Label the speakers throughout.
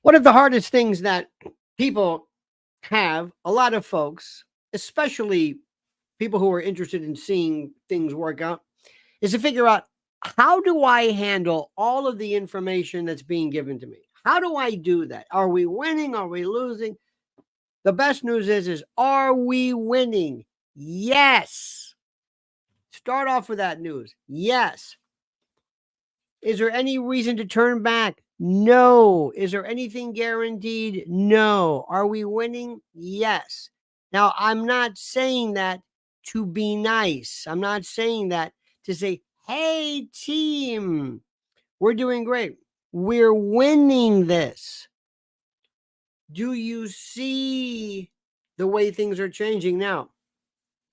Speaker 1: One of the hardest things that people have, a lot of folks, especially people who are interested in seeing things work out, is to figure out, how do I handle all of the information that's being given to me? How do I do that? Are we winning? Are we losing? The best news is are we winning? Yes. Start off with that news. Yes. Is there any reason to turn back? No. Is there anything guaranteed? No. Are we winning? Yes. Now, I'm not saying that to be nice. I'm not saying that to say, hey, team, we're doing great. We're winning this. Do you see the way things are changing now?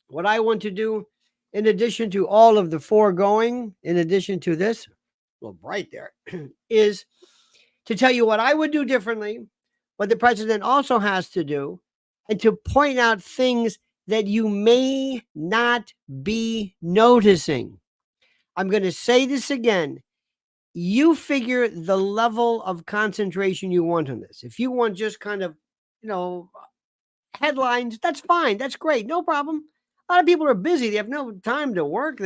Speaker 1: What I want to do, in addition to all of the foregoing, in addition to this, a little bright there, is to tell you what I would do differently, what the president also has to do, and to point out things that you may not be noticing. I'm going to say this again. You figure the level of concentration you want on this. If you want just kind of, headlines, that's fine. That's great. No problem. A lot of people are busy. They have no time to work.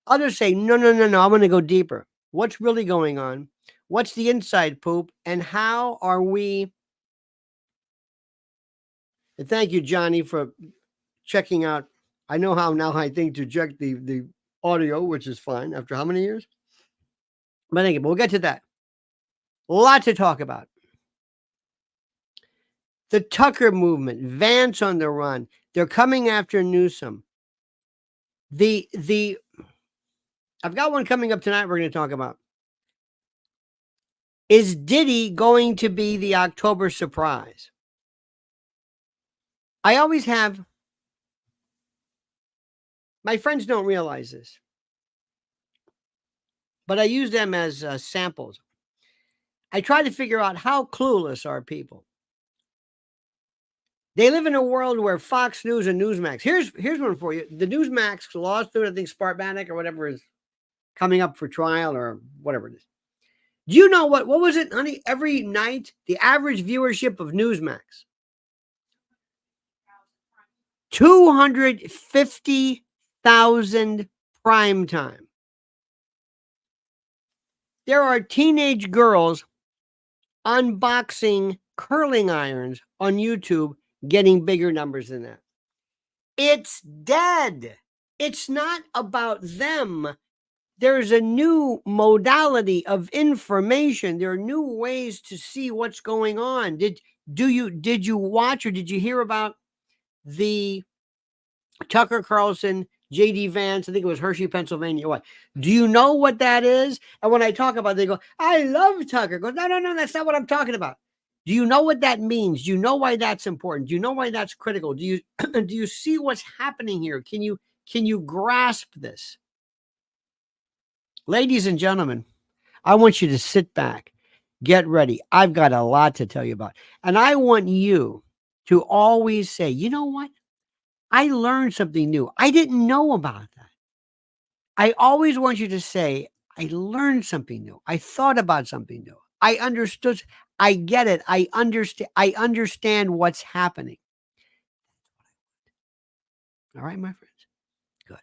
Speaker 1: Others say, no. I'm going to go deeper. What's really going on? What's the inside poop? And how are we? And thank you, Johnny, for checking out. I know how now I think to check the audio, which is fine after how many years? But thank you. But we'll get to that. A lot to talk about. The Tucker movement, Vance on the run. They're coming after Newsom. I've got one coming up tonight we're going to talk about. Is Diddy going to be the October surprise? I always have. My friends don't realize this, but I use them as samples. I try to figure out how clueless are people. They live in a world where Fox News and Newsmax. Here's one for you. The Newsmax lawsuit, I think Spartanic or whatever is coming up for trial or whatever it is. Do you know what was it, honey? Every night, the average viewership of Newsmax, 250,000 prime time. There are teenage girls unboxing curling irons on YouTube getting bigger numbers than that. It's dead. It's not about them. There's a new modality of information. There are new ways to see what's going on. Did you watch or did you hear about the Tucker Carlson, J.D. Vance? I think it was Hershey, Pennsylvania. What? Do you know what that is? And when I talk about it, they go, I love Tucker. Go, no, that's not what I'm talking about. Do you know what that means? Do you know why that's important? Do you know why that's critical? Do you see what's happening here? Can you grasp this? Ladies and gentlemen, I want you to sit back, get ready. I've got a lot to tell you about. And I want you to always say, you know what? I learned something new. I didn't know about that. I always want you to say, I learned something new. I thought about something new. I understood. I get it. I understand what's happening. All right, my friends. Good.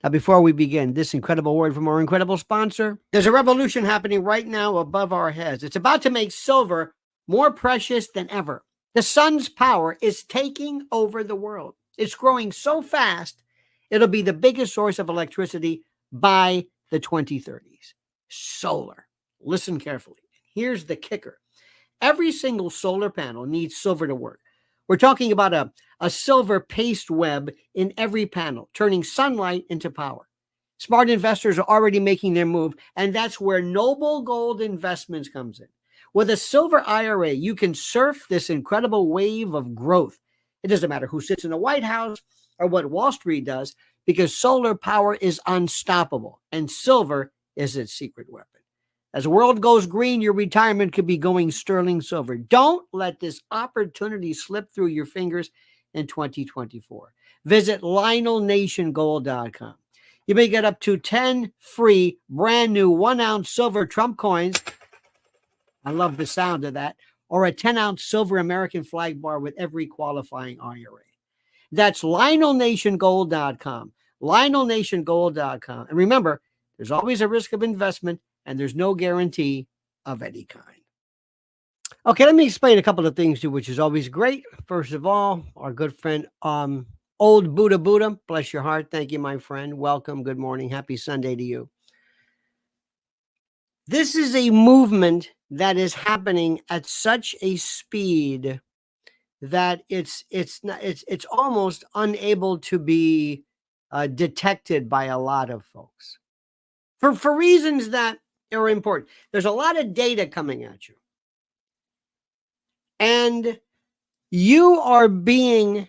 Speaker 1: Now, before we begin, this incredible word from our incredible sponsor. There's a revolution happening right now above our heads. It's about to make silver more precious than ever. The sun's power is taking over the world. It's growing so fast, it'll be the biggest source of electricity by the 2030s. Solar. Listen carefully. Here's the kicker. Every single solar panel needs silver to work. We're talking about a silver paste web in every panel, turning sunlight into power. Smart investors are already making their move, and that's where Noble Gold Investments comes in. With a silver IRA, you can surf this incredible wave of growth. It doesn't matter who sits in the White House or what Wall Street does, because solar power is unstoppable, and silver is its secret weapon. As the world goes green, your retirement could be going sterling silver. Don't let this opportunity slip through your fingers in 2024. Visit LionelNationGold.com. You may get up to 10 free brand new 1-ounce silver Trump coins I love the sound of that. Or a 10-ounce silver American flag bar with every qualifying IRA. That's LionelNationGold.com. LionelNationGold.com. And remember, there's always a risk of investment and there's no guarantee of any kind. Okay, let me explain a couple of things to you, which is always great. First of all, our good friend, Old Buddha, bless your heart. Thank you, my friend. Welcome. Good morning. Happy Sunday to you. This is a movement that is happening at such a speed that it's almost unable to be detected by a lot of folks for reasons that are important. There's a lot of data coming at you, and you are being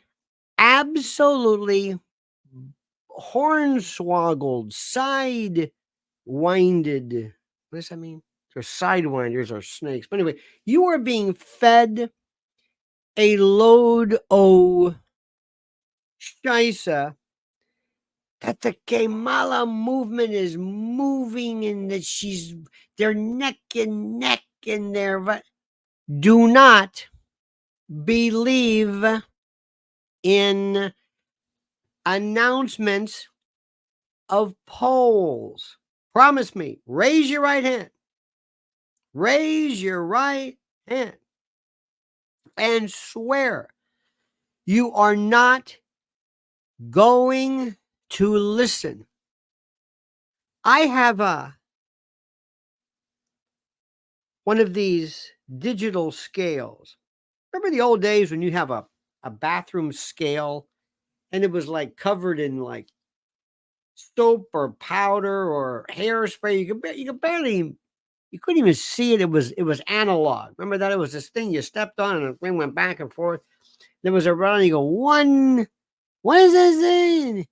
Speaker 1: absolutely hornswoggled, side-winded. What does that mean? There's sidewinders or snakes. But anyway, you are being fed a load of shisa that the Kamala movement is moving and that they're neck and neck in there. But do not believe in announcements of polls. Promise me. Raise your right hand. Raise your right hand and swear you are not going to listen. I have one of these digital scales. Remember the old days when you have a bathroom scale and it was like covered in like soap or powder or hairspray? You couldn't even see it. It was analog. Remember that? It was this thing you stepped on and the thing went back and forth. There was a run. You go, what is that saying?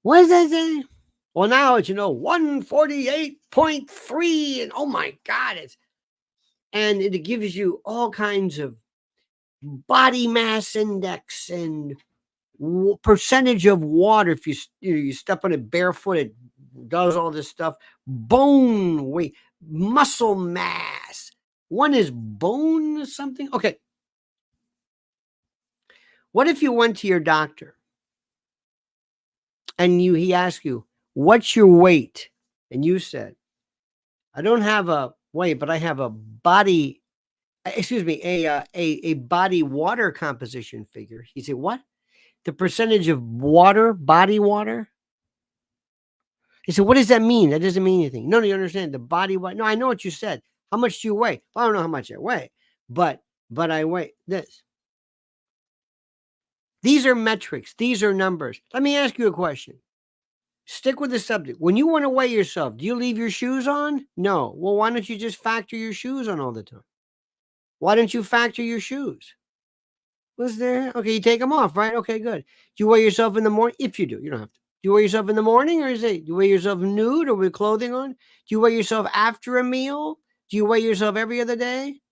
Speaker 1: What is that saying? Well, now it's, 148.3. And oh my God, and it gives you all kinds of body mass index and percentage of water. If you step on it barefoot, it does all this stuff. Bone weight, muscle mass. One is bone something. Okay. What if you went to your doctor and he asked you, what's your weight? And you said, I don't have a weight, but I have a body, a body water composition figure. He said, what? The percentage of water, body water? He said, what does that mean? That doesn't mean anything. No, you understand. The body water. No, I know what you said. How much do you weigh? Well, I don't know how much I weigh, but I weigh this. These are metrics. These are numbers. Let me ask you a question. Stick with the subject. When you want to weigh yourself, do you leave your shoes on? No. Well, why don't you just factor your shoes on all the time? Why don't you factor your shoes? Was there? Okay, you take them off, right? Okay, good. Do you weigh yourself in the morning? If you do, you don't have to. Do you weigh yourself in the morning do you weigh yourself nude or with clothing on? Do you weigh yourself after a meal? Do you weigh yourself every other day?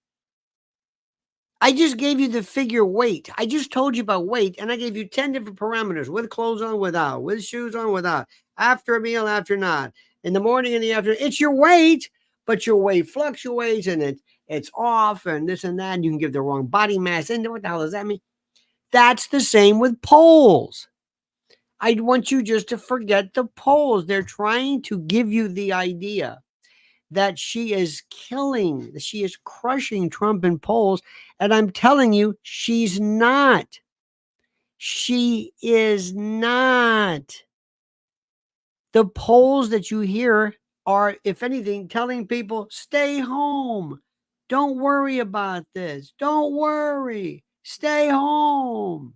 Speaker 1: I just gave you the figure weight. I just told you about weight, and I gave you 10 different parameters: with clothes on, without, with shoes on, without, after a meal, after not, in the morning, in the afternoon. It's your weight, but your weight fluctuates, and it's off, and this and that, and you can give the wrong body mass. And what the hell does that mean? That's the same with polls. I want you just to forget the polls. They're trying to give you the idea that she is crushing Trump in polls. And I'm telling you, she's not. She is not. The polls that you hear are, if anything, telling people, stay home. Don't worry about this. Don't worry. Stay home.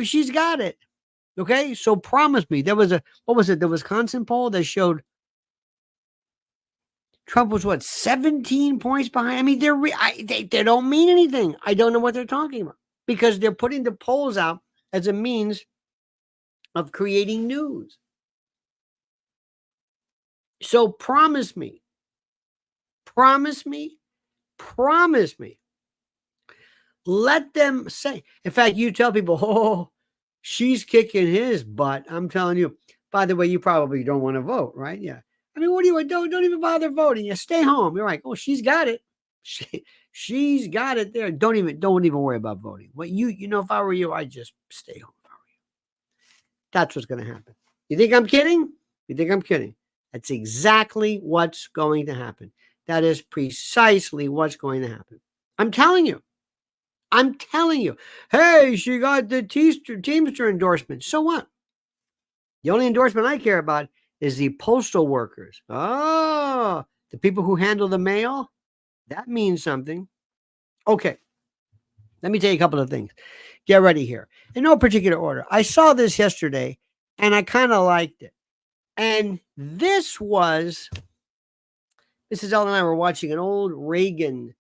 Speaker 1: She's got it. Okay. So promise me. There was the Wisconsin poll that showed Trump was 17 points behind. I mean, they don't mean anything. I don't know what they're talking about because they're putting the polls out as a means of creating news. So promise me. Let them say. In fact, you tell people, oh, she's kicking his butt. I'm telling you. By the way, you probably don't want to vote, right? Yeah. I mean, what do you don't even bother voting. You stay home. You're like, oh, she's got it. She's got it there. Don't even worry about voting. What you know, if I were you, I'd just stay home. If I were you. That's what's going to happen. You think I'm kidding? You think I'm kidding? That's exactly what's going to happen. That is precisely what's going to happen. I'm telling you. I'm telling you. Hey, she got the Teamster endorsement. So what? The only endorsement I care about is the postal workers. Oh, the people who handle the mail. That means something. Okay. Let me tell you a couple of things. Get ready here. In no particular order. I saw this yesterday and I kind of liked it. And this is Ellen and I were watching an old Reagan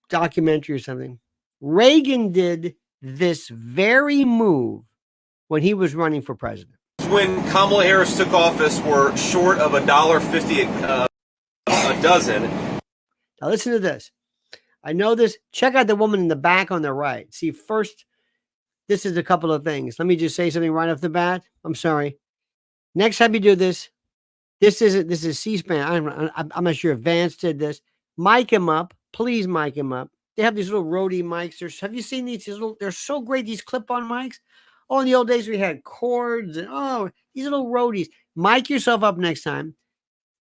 Speaker 1: documentary or something. Reagan did this very move when he was running for president.
Speaker 2: When Kamala Harris took office, were short of $1.50 a dozen.
Speaker 1: Now listen to this. I know this. Check out the woman in the back on the right. See, first, this is a couple of things. Let me just say something right off the bat. I'm sorry. Next time you do this, this is C-SPAN. I'm not sure if Vance did this. Mic him up. Please mic him up. They have these little Rode mics. Have you seen these? They're so great, these clip-on mics. Oh, in the old days, we had cords and these little roadies. Mic yourself up next time.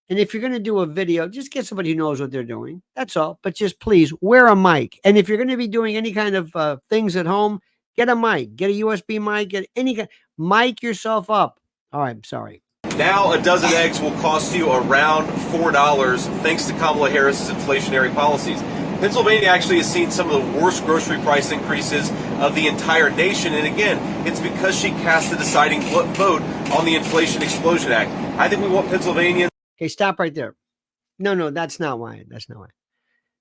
Speaker 1: And if you're going to do a video, just get somebody who knows what they're doing. That's all. But just please wear a mic. And if you're going to be doing any kind of things at home, get a mic. Get a USB mic. Get any kind. Mic yourself up. All right. I'm sorry.
Speaker 2: Now a dozen eggs will cost you around $4 thanks to Kamala Harris's inflationary policies. Pennsylvania actually has seen some of the worst grocery price increases of the entire nation. And again, it's because she cast the deciding vote on the Inflation Explosion Act. I think we want Pennsylvanians.
Speaker 1: Okay, stop right there. No, that's not why. That's not why.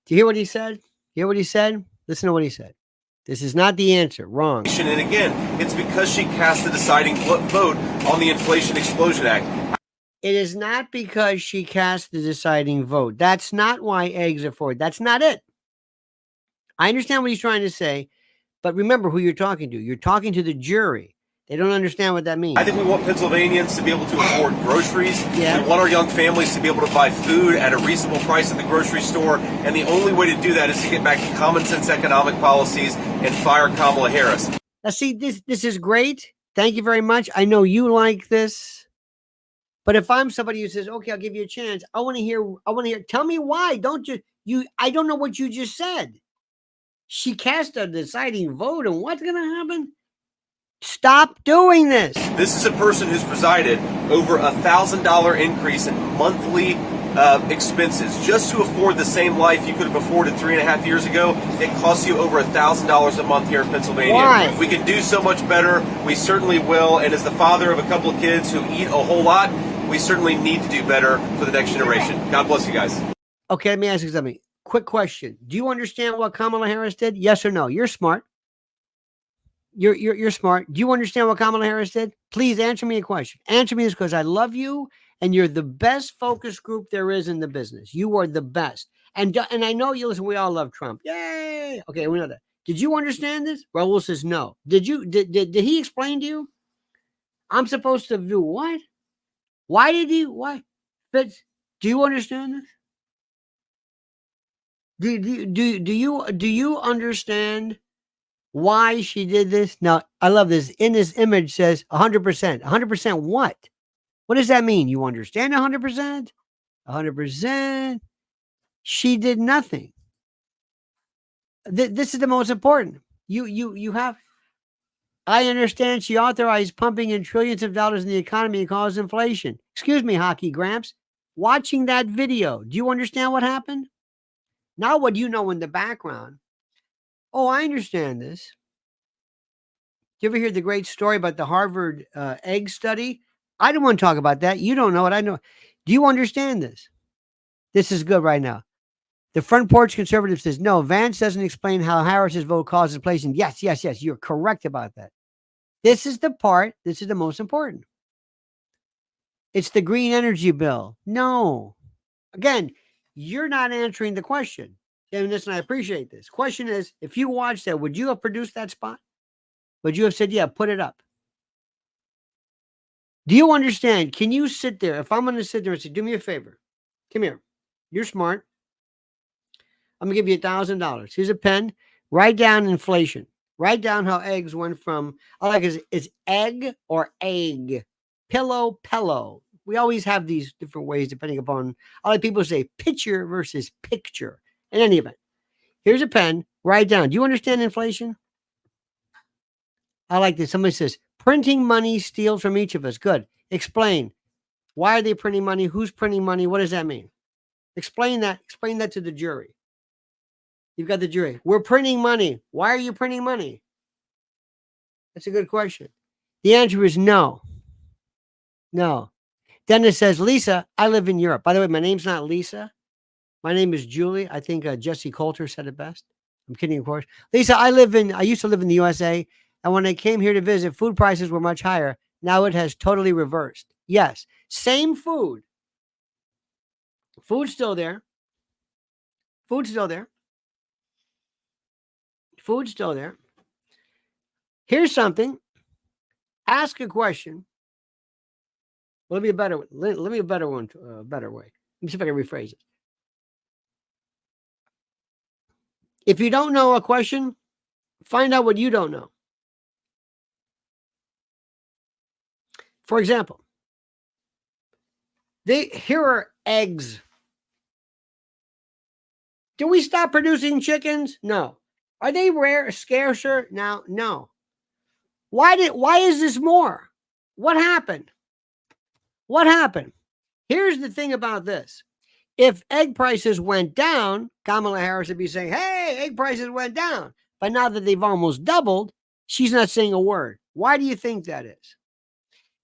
Speaker 1: Do you hear what he said? You hear what he said? Listen to what he said. This is not the answer. Wrong.
Speaker 2: And again, it's because she cast the deciding vote on the Inflation Explosion Act.
Speaker 1: It is not because she cast the deciding vote. That's not why eggs are for it. That's not it. I understand what he's trying to say, but remember who you're talking to. You're talking to the jury. They don't understand what that means.
Speaker 2: I think we want Pennsylvanians to be able to afford groceries.
Speaker 1: Yeah.
Speaker 2: We want our young families to be able to buy food at a reasonable price at the grocery store. And the only way to do that is to get back to common sense economic policies and fire Kamala Harris.
Speaker 1: Now, see, this is great. Thank you very much. I know you like this. But if I'm somebody who says, okay, I'll give you a chance, I want to hear, tell me why. I don't know what you just said. She cast a deciding vote, and what's going to happen? Stop doing this.
Speaker 2: This is a person who's presided over $1,000 increase in monthly expenses just to afford the same life you could have afforded 3.5 years ago. It costs you over $1,000 a month here in Pennsylvania.
Speaker 1: Why?
Speaker 2: We can do so much better. We certainly will. And as the father of a couple of kids who eat a whole lot, we certainly need to do better for the next generation. God bless you guys.
Speaker 1: Okay, let me ask you something. Quick question. Do you understand what Kamala Harris did? Yes or no? You're smart. You're smart. Do you understand what Kamala Harris did? Please answer me a question. Answer me this because I love you and you're the best focus group there is in the business. You are the best. And I know you listen, we all love Trump. Yay. Okay, we know that. Did you understand this? Raul says no. Did he explain to you? I'm supposed to do what? Why did he? Why? Fitz, do you understand this? Do you understand why she did this? Now, I love this. In this image says 100%. 100% what? What does that mean? You understand 100%? 100%. She did nothing. This is the most important. You have. I understand she authorized pumping in trillions of dollars in the economy and caused inflation. Excuse me, Hockey Gramps. Watching that video, do you understand what happened? Now, what do you know in the background? Oh, I understand this. Do you ever hear the great story about the Harvard egg study? I don't want to talk about that. You don't know it. I know. Do you understand this? This is good right now. The front porch conservative says, no, Vance doesn't explain how Harris's vote causes inflation. Yes. You're correct about that. This is the part. This is the most important. It's the green energy bill. No. Again, you're not answering the question. And listen, I appreciate this. Question is, if you watched that, would you have produced that spot? but you have said, yeah, put it up. Do you understand? Can you sit there? If I'm going to sit there and say, do me a favor, come here. You're smart. I'm going to give you $1,000. Here's a pen. Write down inflation. Write down how eggs went from, I like is egg or egg. Pillow. We always have these different ways depending upon, I like people say picture versus picture. In any event, here's a pen. Write down. Do you understand inflation? I like this. Somebody says, printing money steals from each of us. Good. Explain. Why are they printing money? Who's printing money? What does that mean? Explain that. Explain that to the jury. You've got the jury. We're printing money. Why are you printing money? That's a good question. The answer is no. No. Dennis says, Lisa, I live in Europe. By the way, my name's not Lisa. My name is Julie. I think Jesse Coulter said it best. I'm kidding, of course. Lisa, I used to live in the USA. And when I came here to visit, food prices were much higher. Now it has totally reversed. Yes. Same food. Food's still there. Food's still there. Food's still there. Here's something. Ask a question. Let me a better. Let me a better one. Better way. Let me see if I can rephrase it. If you don't know a question, find out what you don't know. For example, here are eggs. Do we stop producing chickens? No. Are they rare, scarcer now? No. Why is this more? What happened? What happened? Here's the thing about this. If egg prices went down, Kamala Harris would be saying, hey, egg prices went down. But now that they've almost doubled, she's not saying a word. Why do you think that is?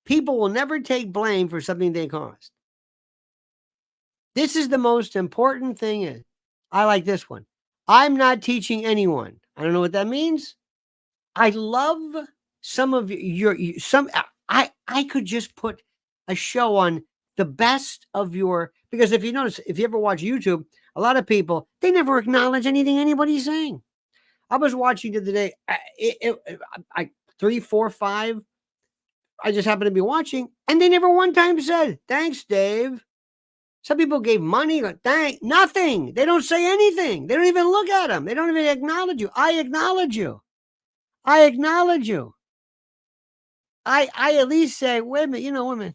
Speaker 1: People will never take blame for something they caused. This is the most important thing. Is I like this one. I'm not teaching anyone. I don't know what that means. I love some of I could just put a show on the best of your, because if you notice, if you ever watch YouTube, a lot of people, they never acknowledge anything anybody's saying. I was watching the other day, 3, 4, 5. I just happened to be watching, and they never one time said, thanks, Dave. Some people gave money, nothing. They don't say anything. They don't even look at them. They don't even acknowledge you. I acknowledge you. I acknowledge you. I at least say, wait a minute,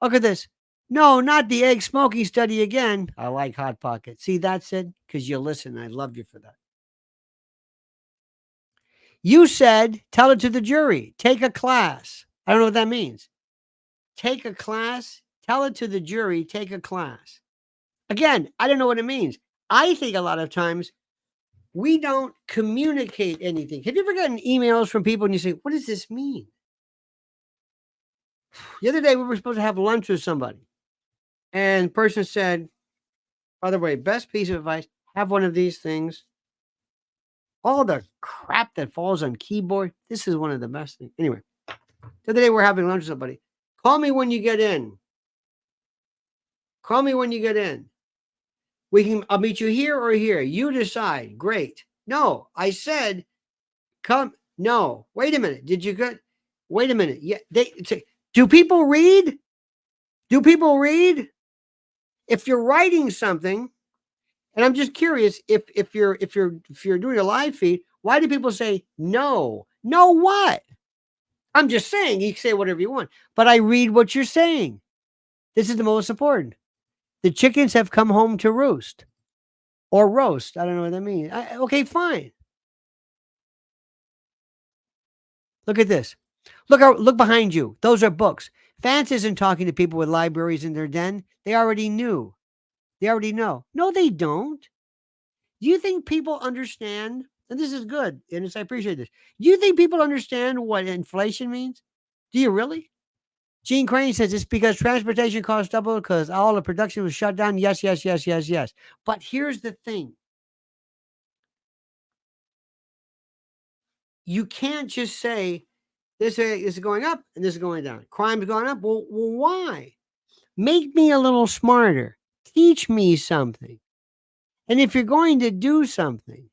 Speaker 1: look at this. No, not the egg smoking study again. I like Hot Pocket. See, that's it, because you listen. I love you for that. You said, tell it to the jury. Take a class. I don't know what that means. Take a class. Tell it to the jury. Take a class. Again, I don't know what it means. I think a lot of times we don't communicate anything. Have you ever gotten emails from people and you say, what does this mean? The other day we were supposed to have lunch with somebody. And the person said, by the way, best piece of advice, have one of these things. All the crap that falls on keyboard. This is one of the best things. Anyway, the other day we're having lunch with somebody. Call me when you get in. Call me when you get in. I'll meet you here or here. You decide. Great. No, I said, come. No, wait a minute. Did you get? Wait a minute. Yeah. Do people read? Do people read? If you're writing something, and I'm just curious, if you're doing a live feed, why do people say no? No what? I'm just saying, you can say whatever you want, but I read what you're saying. This is the most important. The chickens have come home to roost or roast. I don't know what that means. Okay, fine. Look at this. Look behind you. Those are books. Vance isn't talking to people with libraries in their den. They already knew. They already know. No, they don't. Do you think people understand? And this is good. And I appreciate this. Do you think people understand what inflation means? Do you really? Gene Crane says it's because transportation costs double because all the production was shut down. Yes. But here's the thing. You can't just say this is going up and this is going down. Crime's going up. Well, why? Make me a little smarter. Teach me something. And if you're going to do something,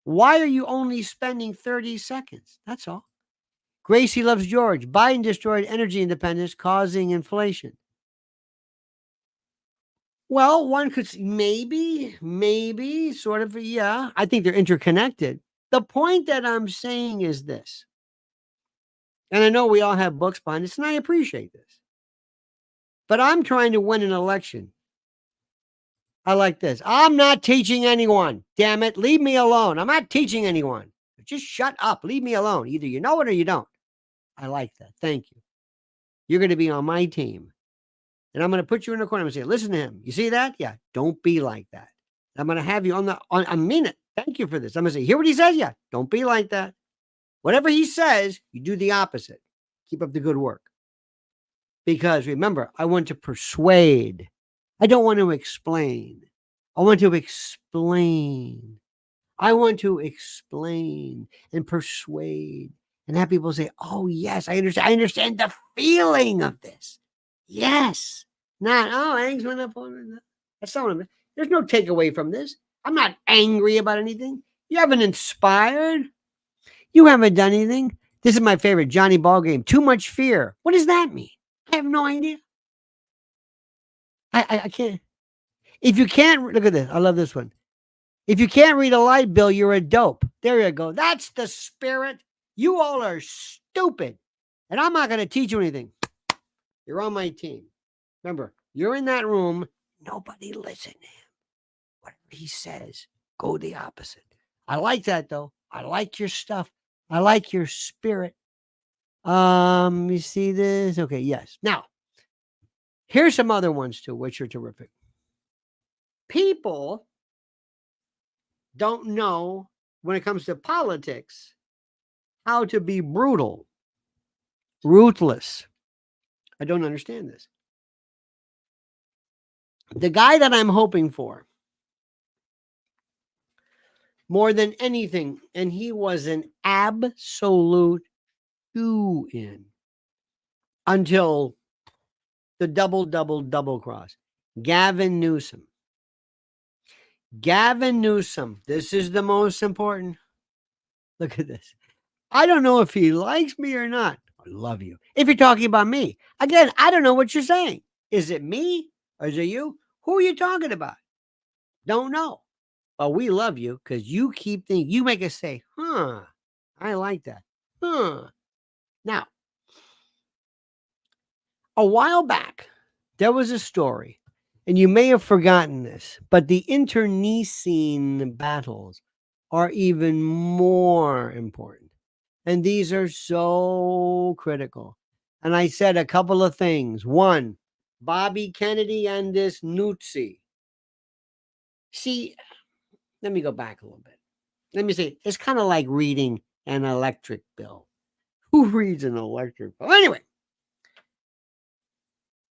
Speaker 1: Why are you only spending 30 seconds? That's all. Gracie loves George. Biden destroyed energy independence, causing inflation. Well, one could maybe, sort of, yeah. I think they're interconnected. The point that I'm saying is this, and I know we all have books behind this, and I appreciate this, but I'm trying to win an election. I like this. I'm not teaching anyone. Damn it. Leave me alone. I'm not teaching anyone. Just shut up. Leave me alone. Either you know it or you don't. I like that. Thank you. You're going to be on my team. And I'm going to put you in the corner and say, listen to him. You see that? Yeah. Don't be like that. I'm going to have you I mean it. Thank you for this. I'm going to say, hear what he says? Yeah. Don't be like that. Whatever he says, you do the opposite. Keep up the good work. Because remember, I want to persuade. I don't want to explain. I want to explain. I want to explain and persuade and have people say, oh, yes, I understand. I understand the feeling of this. Yes. Not, oh, Ang's went up on. That's not what there's no takeaway from this. I'm not angry about anything. You haven't inspired. You haven't done anything. This is my favorite Johnny Ballgame. Too much fear. What does that mean? I have no idea. I can't. If you can't, look at this. I love this one. If you can't read a light bill, you're a dope. There you go. That's the spirit. You all are stupid. And I'm not going to teach you anything. You're on my team. Remember, you're in that room. Nobody listen to him. Whatever he says, go the opposite. I like that, though. I like your stuff. I like your spirit. You see this? Okay, yes. Now, here's some other ones, too, which are terrific. People don't know, when it comes to politics, how to be brutal, ruthless. I don't understand this. The guy that I'm hoping for, more than anything, and he was an absolute do-in until the double cross. Gavin Newsom. Gavin Newsom. This is the most important. Look at this. I don't know if he likes me or not. I love you. If you're talking about me, again, I don't know what you're saying. Is it me or is it you? Who are you talking about? Don't know. But we love you because you keep thinking, you make us say, I like that. Now, a while back, there was a story, and you may have forgotten this, but the internecine battles are even more important. And these are so critical. And I said a couple of things. One, Bobby Kennedy and this Nutsi. See, let me go back a little bit. Let me say, it's kind of like reading an electric bill. Who reads an electric bill? Anyway,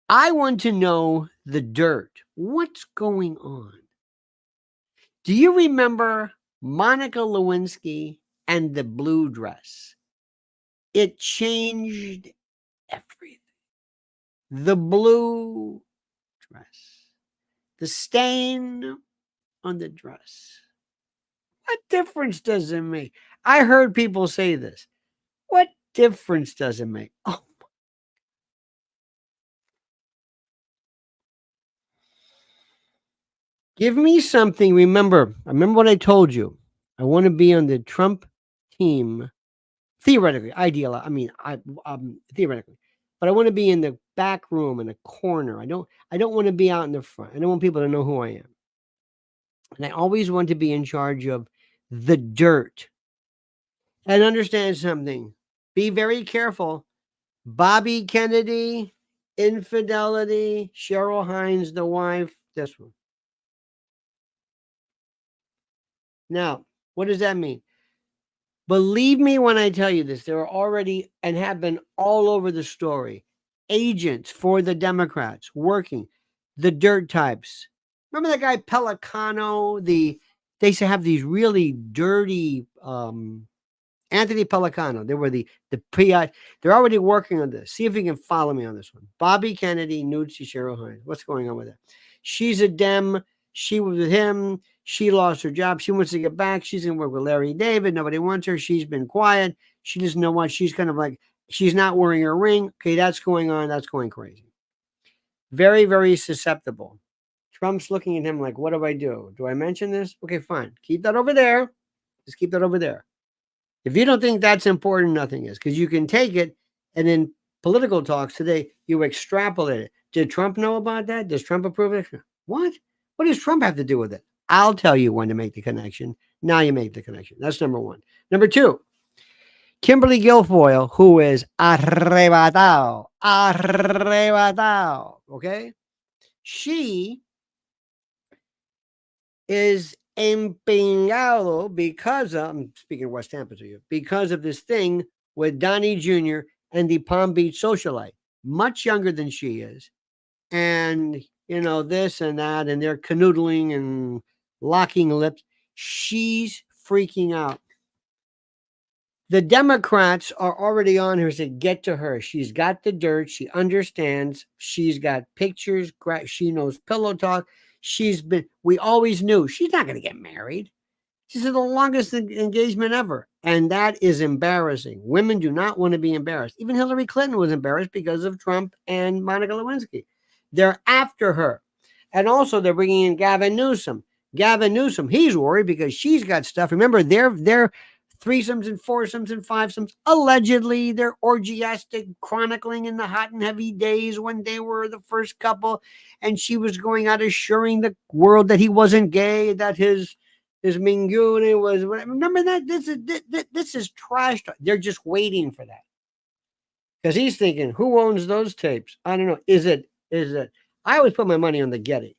Speaker 1: I want to know the dirt. What's going on? Do you remember Monica Lewinsky and the blue dress? It changed everything. The blue dress, the stain on the dress. What difference does it make? I heard people say this. What difference does it make? Oh, give me something. Remember what I told you. I want to be on the Trump team. Theoretically, theoretically, but I want to be in the back room in a corner. I don't want to be out in the front. I don't want people to know who I am. And I always want to be in charge of the dirt. And understand something. Be very careful. Bobby Kennedy, infidelity, Cheryl Hines, the wife, this one. Now, what does that mean? Believe me when I tell you this, there are already and have been all over the story agents for the Democrats working the dirt types. Remember that guy Pelicano? They used to have these really dirty Anthony Pelicano. They were the PI. They're already working on this. See if you can follow me on this one. Bobby Kennedy, Nutsi, Cheryl Hines. What's going on with that? She's a Dem. She was with him. She lost her job. She wants to get back. She's going to work with Larry David. Nobody wants her. She's been quiet. She doesn't know what. She's kind of like, she's not wearing her ring. Okay, that's going on. That's going crazy. Very, very susceptible. Trump's looking at him like, what do I do? Do I mention this? Okay, fine. Keep that over there. Just keep that over there. If you don't think that's important, nothing is. Because you can take it, and in political talks today, you extrapolate it. Did Trump know about that? Does Trump approve it? What? What does Trump have to do with it? I'll tell you when to make the connection. Now you make the connection. That's number one. Number two, Kimberly Guilfoyle, who is arrebatado, okay? She is empeñado because of, I'm speaking of West Tampa to you, because of this thing with Donnie Jr. and the Palm Beach socialite, much younger than she is. And, you know, this and that, and they're canoodling and locking lips. She's freaking out. The Democrats are already on her to get to her. She's got the dirt. She understands. She's got pictures. She knows pillow talk. We always knew she's not going to get married. She's the longest engagement ever. And that is embarrassing. Women do not want to be embarrassed. Even Hillary Clinton was embarrassed because of Trump and Monica Lewinsky. They're after her. And also they're bringing in Gavin Newsom. Gavin Newsom, he's worried because she's got stuff. Remember, they're threesomes and foursomes and fivesomes. Allegedly, they're orgiastic, chronicling in the hot and heavy days when they were the first couple. And she was going out assuring the world that he wasn't gay, that his mingune was. Remember that? This is trash talk. They're just waiting for that. Because he's thinking, who owns those tapes? I don't know. Is it? I always put my money on the Getty.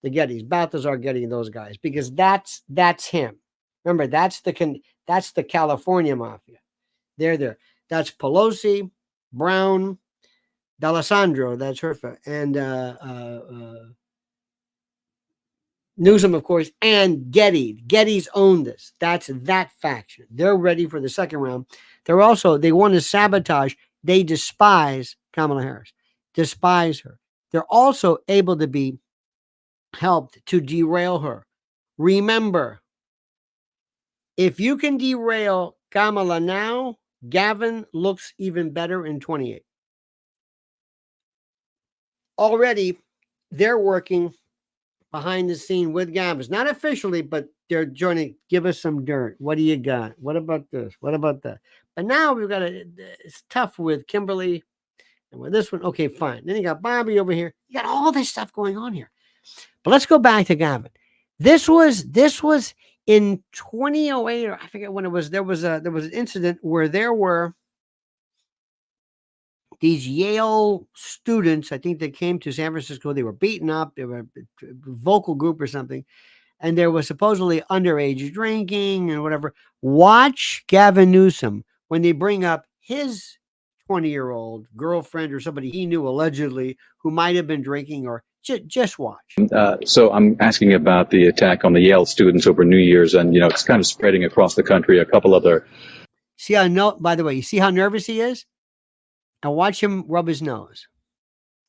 Speaker 1: The Gettys, Balthazar Getty and those guys, because that's him. Remember, that's the California mafia. They're there. That's Pelosi, Brown, D'Alessandro, that's her, and Newsom, of course, and Getty. Getty's own this. That's that faction. They're ready for the second round. They want to sabotage. They despise Kamala Harris, despise her. They're also able to be helped to derail her. Remember, if you can derail Kamala now, Gavin looks even better in 28. Already, they're working behind the scene with Gavin. Not officially, but they're joining. Give us some dirt. What do you got? What about this? What about that? But now we've got it's tough with Kimberly and with this one. Okay, fine. Then you got Bobby over here. You got all this stuff going on here. But let's go back to Gavin. This was in 2008, or I forget when it was. There was an incident where there were these Yale students. I think they came to San Francisco. They were beaten up. They were a vocal group or something, and there was supposedly underage drinking and whatever. Watch Gavin Newsom when they bring up his 20-year-old girlfriend or somebody he knew allegedly who might have been drinking, or just watch.
Speaker 3: So I'm asking about the attack on the Yale students over New Year's, and it's kind of spreading across the country. A couple other.
Speaker 1: By the way, you see how nervous he is? And watch him rub his nose.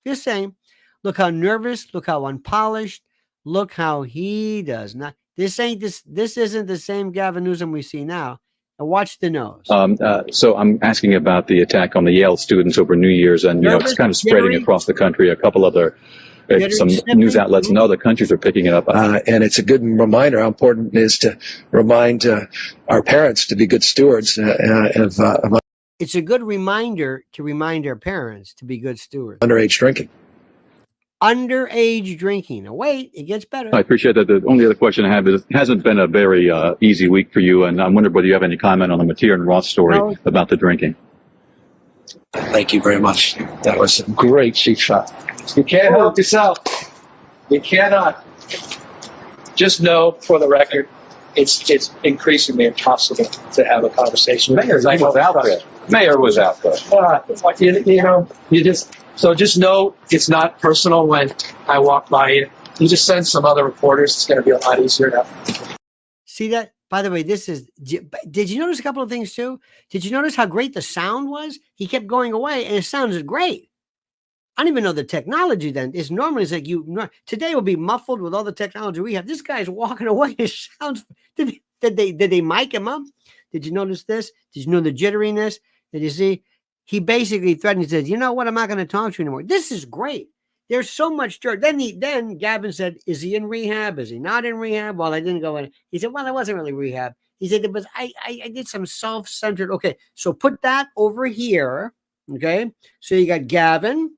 Speaker 1: Just saying. Look how nervous, look how unpolished, look how he does not. This isn't the same Gavin Newsom we see now. And watch the nose.
Speaker 3: So I'm asking about the attack on the Yale students over New Year's, and it's kind of spreading across the country. A couple other some news outlets in other countries are picking it up.
Speaker 4: And it's a good reminder how important it is to remind our parents to be good stewards of
Speaker 1: it's a good reminder to remind our parents to be good stewards.
Speaker 4: Underage drinking.
Speaker 1: Underage drinking. Now, wait, it gets better.
Speaker 3: I appreciate that. The only other question I have is, it hasn't been a very easy week for you, and I'm wondering whether you have any comment on the Mateer and Ross story about the drinking.
Speaker 4: Thank you very much. That was a great cheap shot.
Speaker 5: You can't help yourself. You cannot. Just know, for the record, it's increasingly impossible to have a conversation.
Speaker 3: Mayor was out there. Mayor was out there.
Speaker 5: Just know it's not personal when I walk by you. You just send some other reporters. It's going to be a lot easier now.
Speaker 1: See that? By the way, did you notice a couple of things too? Did you notice how great the sound was? He kept going away and it sounded great. I don't even know the technology then. It's normally it's like today will be muffled with all the technology we have. This guy's walking away. It sounds did they mic him up? Did you notice this? Did you know the jitteriness? Did you see? He basically threatened. He says, "You know what? I'm not going to talk to you anymore." This is great. There's so much dirt. Then Gavin said, "Is he in rehab? Is he not in rehab?" Well, I didn't go in. He said, "Well, it wasn't really rehab." He said, "But I did some self-centered." Okay, so put that over here. Okay, so you got Gavin,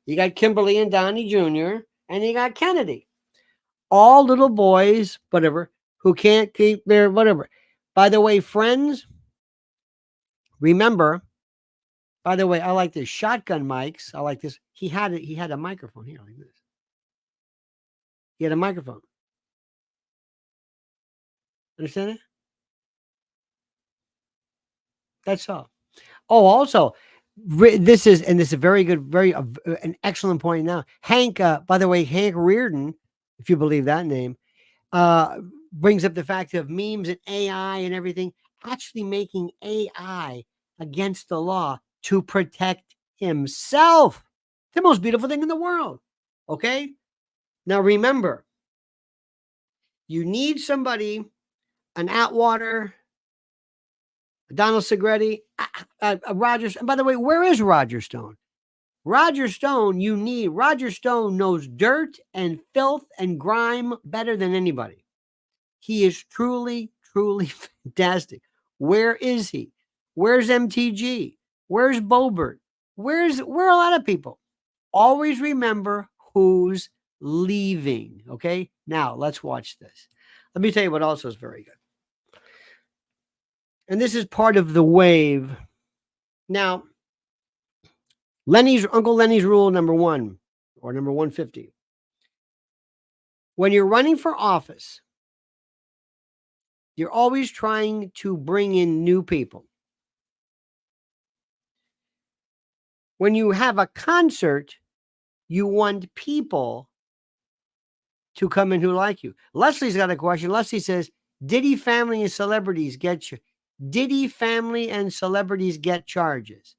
Speaker 1: you got Kimberly and Donnie Jr., and you got Kennedy. All little boys, whatever, who can't keep their whatever. By the way, friends, remember. By the way, I like this shotgun mics. I like this. He had a microphone here like this. He had a microphone. Understand it? That's all. Oh, also, this is a very good, an excellent point now. Hank, by the way, Hank Reardon, if you believe that name, brings up the fact of memes and AI and everything, actually making AI against the law to protect himself. The most beautiful thing in the world. Okay? Now remember, you need somebody, an Atwater, Donald Segretti, Roger. And by the way, where is Roger Stone? Roger Stone, Roger Stone knows dirt and filth and grime better than anybody. He is truly, truly fantastic. Where is he? Where's MTG? Where's Bobert? Where are a lot of people? Always remember who's leaving. Okay. Now let's watch this. Let me tell you what also is very good. And this is part of the wave. Now, Uncle Lenny's rule number 1 or number 150. When you're running for office, you're always trying to bring in new people. When you have a concert, you want people to come in who like you. Leslie's got a question. Leslie says, Diddy family and celebrities get charges?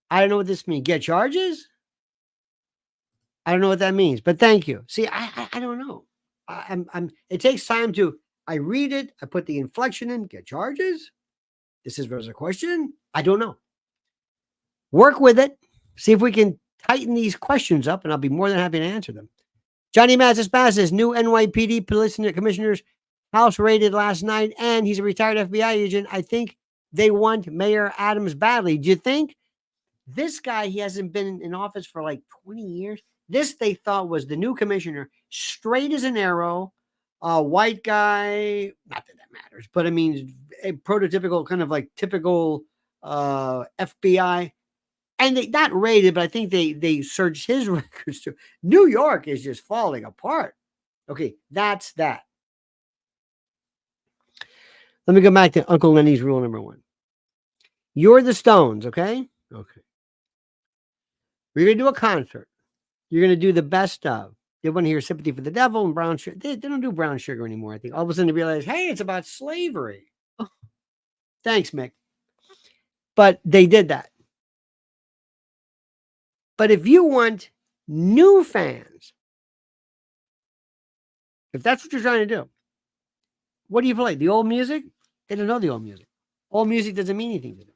Speaker 1: I don't know what this means. Get charges? I don't know what that means, but thank you. See, I don't know. It takes time I read it. I put the inflection in, get charges. This was a question. I don't know. Work with it. See if we can tighten these questions up, and I'll be more than happy to answer them. Johnny Mathis Bass says, new NYPD police commissioner's house raided last night, and he's a retired FBI agent. I think they want Mayor Adams badly. Do you think this guy, he hasn't been in office for like 20 years? This they thought was the new commissioner, straight as an arrow, white guy, not that matters, but I mean, a prototypical kind of like typical FBI. And they not raided, but I think they searched his records too. New York is just falling apart. Okay, that's that. Let me go back to Uncle Lenny's rule number 1. You're the Stones, okay? Okay. We're going to do a concert. You're going to do the best of. They want to hear Sympathy for the Devil and Brown Sugar. They don't do Brown Sugar anymore, I think. All of a sudden they realize, hey, it's about slavery. Oh, thanks, Mick. But they did that. But if you want new fans, if that's what you're trying to do, what do you play? The old music? They don't know the old music. Old music doesn't mean anything to them.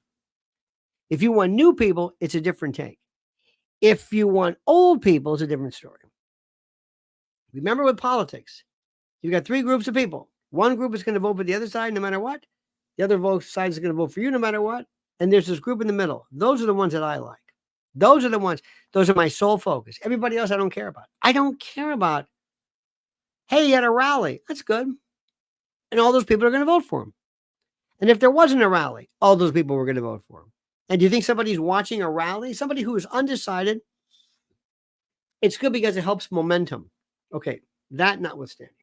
Speaker 1: If you want new people, it's a different take. If you want old people, it's a different story. Remember with politics, you've got 3 groups of people. One group is going to vote for the other side no matter what. The other side is going to vote for you no matter what. And there's this group in the middle. Those are the ones that I like. Those are my sole focus. Everybody else I don't care about. I don't care about, hey, he had a rally. That's good. And all those people are going to vote for him. And if there wasn't a rally, all those people were going to vote for him. And do you think somebody's watching a rally? Somebody who is undecided, it's good because it helps momentum. Okay, that notwithstanding.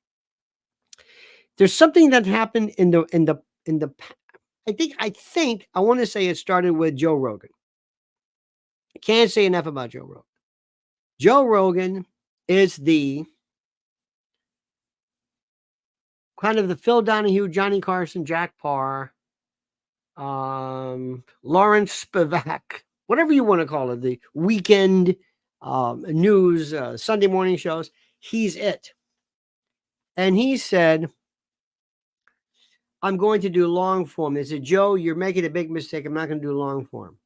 Speaker 1: There's something that happened in the I think I want to say it started with Joe Rogan. I can't say enough about Joe Rogan. Joe Rogan is the kind of the Phil Donahue, Johnny Carson, Jack Parr, Lawrence Spivak, whatever you want to call it, the weekend news, Sunday morning shows. He's it. And he said, I'm going to do long form. They said, Joe, you're making a big mistake. I'm not going to do long form.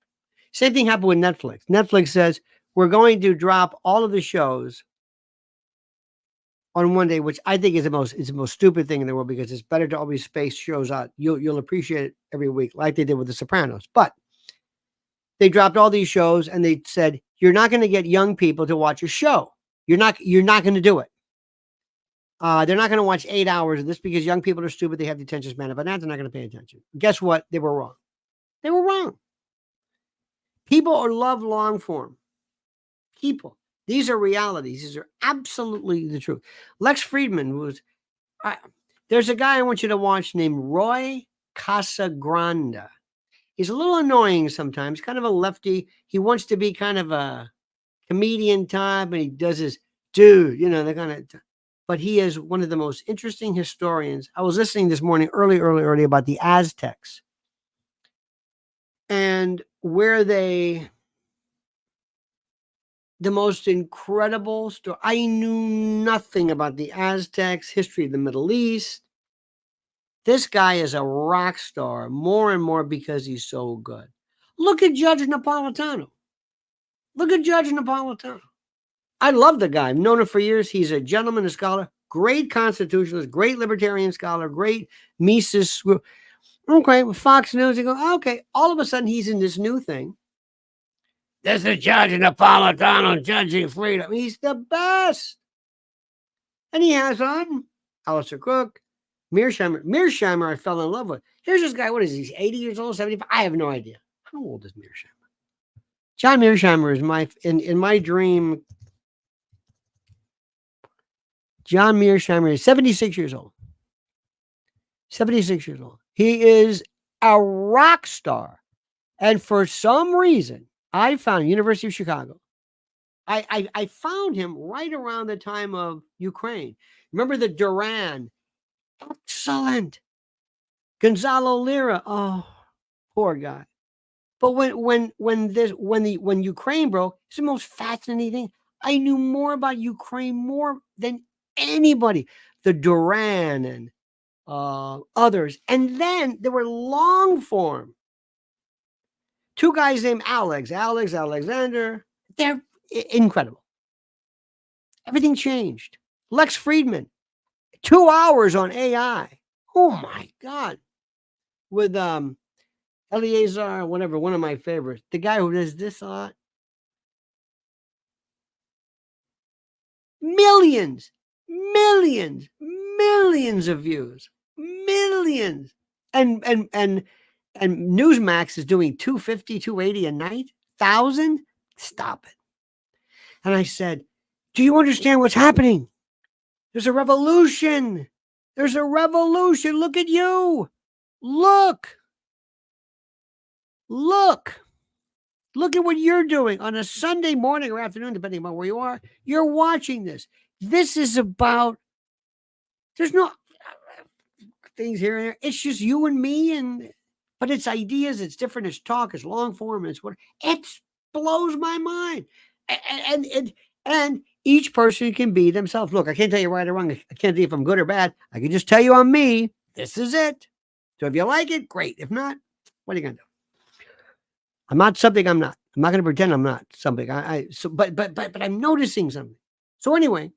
Speaker 1: Same thing happened with Netflix. Netflix says, we're going to drop all of the shows on one day, which I think is the most stupid thing in the world, because it's better to always space shows out. You'll appreciate it every week, like they did with The Sopranos. But they dropped all these shows and they said, you're not going to get young people to watch a show. You're not going to do it. They're not going to watch 8 hours of this because young people are stupid. They have the attention span of an ant. They're not going to pay attention. Guess what? They were wrong. They were wrong. People love long form. People. These are realities. These are absolutely the truth. Lex Friedman was, there's a guy I want you to watch named Roy Casagrande. He's a little annoying sometimes, kind of a lefty. He wants to be kind of a comedian type, and he does his dude, the kind of, but he is one of the most interesting historians. I was listening this morning early about the Aztecs and where the most incredible story. I knew nothing about the Aztecs, history of the Middle East. This guy is a rock star more and more because he's so good. Look at Judge Napolitano. I love the guy. I've known him for years. He's a gentleman, a scholar, great constitutionalist, great libertarian scholar, great Mises. Okay, with Fox News, you go, okay. All of a sudden, he's in this new thing. This is Judge Napolitano judging freedom. He's the best. And he has on Alistair Cook, Mearsheimer. Mearsheimer, I fell in love with. Here's this guy. What is he? 80 years old, 75? I have no idea. How old is Mearsheimer? John Mearsheimer is in my dream. John Mearsheimer is 76 years old. 76 years old. He is a rock star. And for some reason, I found University of Chicago. I found him right around the time of Ukraine. Remember the Duran? Excellent. Gonzalo Lira. Oh, poor guy. But when Ukraine broke, it's the most fascinating thing. I knew more about Ukraine more than anybody. The Duran and others. And then there were long form. Two guys named Alexander. They're incredible. Everything changed. Lex Friedman, 2 hours on AI. Oh my God. With Eleazar, whatever, one of my favorites. The guy who does this a lot. Millions of views. Millions. And Newsmax is doing 250, 280 a night. 1,000? Stop it. And I said, do you understand what's happening? There's a revolution. Look at you. Look at what you're doing on a Sunday morning or afternoon, depending on where you are. You're watching this. This is about, there's no things here and there. It's just you and me, but it's ideas, it's different, it's talk, it's long form, it's what, it blows my mind. And each person can be themselves. Look, I can't tell you right or wrong. I can't tell you if I'm good or bad. I can just tell you I'm me. This is it. So if you like it, great. If not, what are you going to do? I'm not something I'm not. I'm not going to pretend I'm not something. But I'm noticing something. So anyway,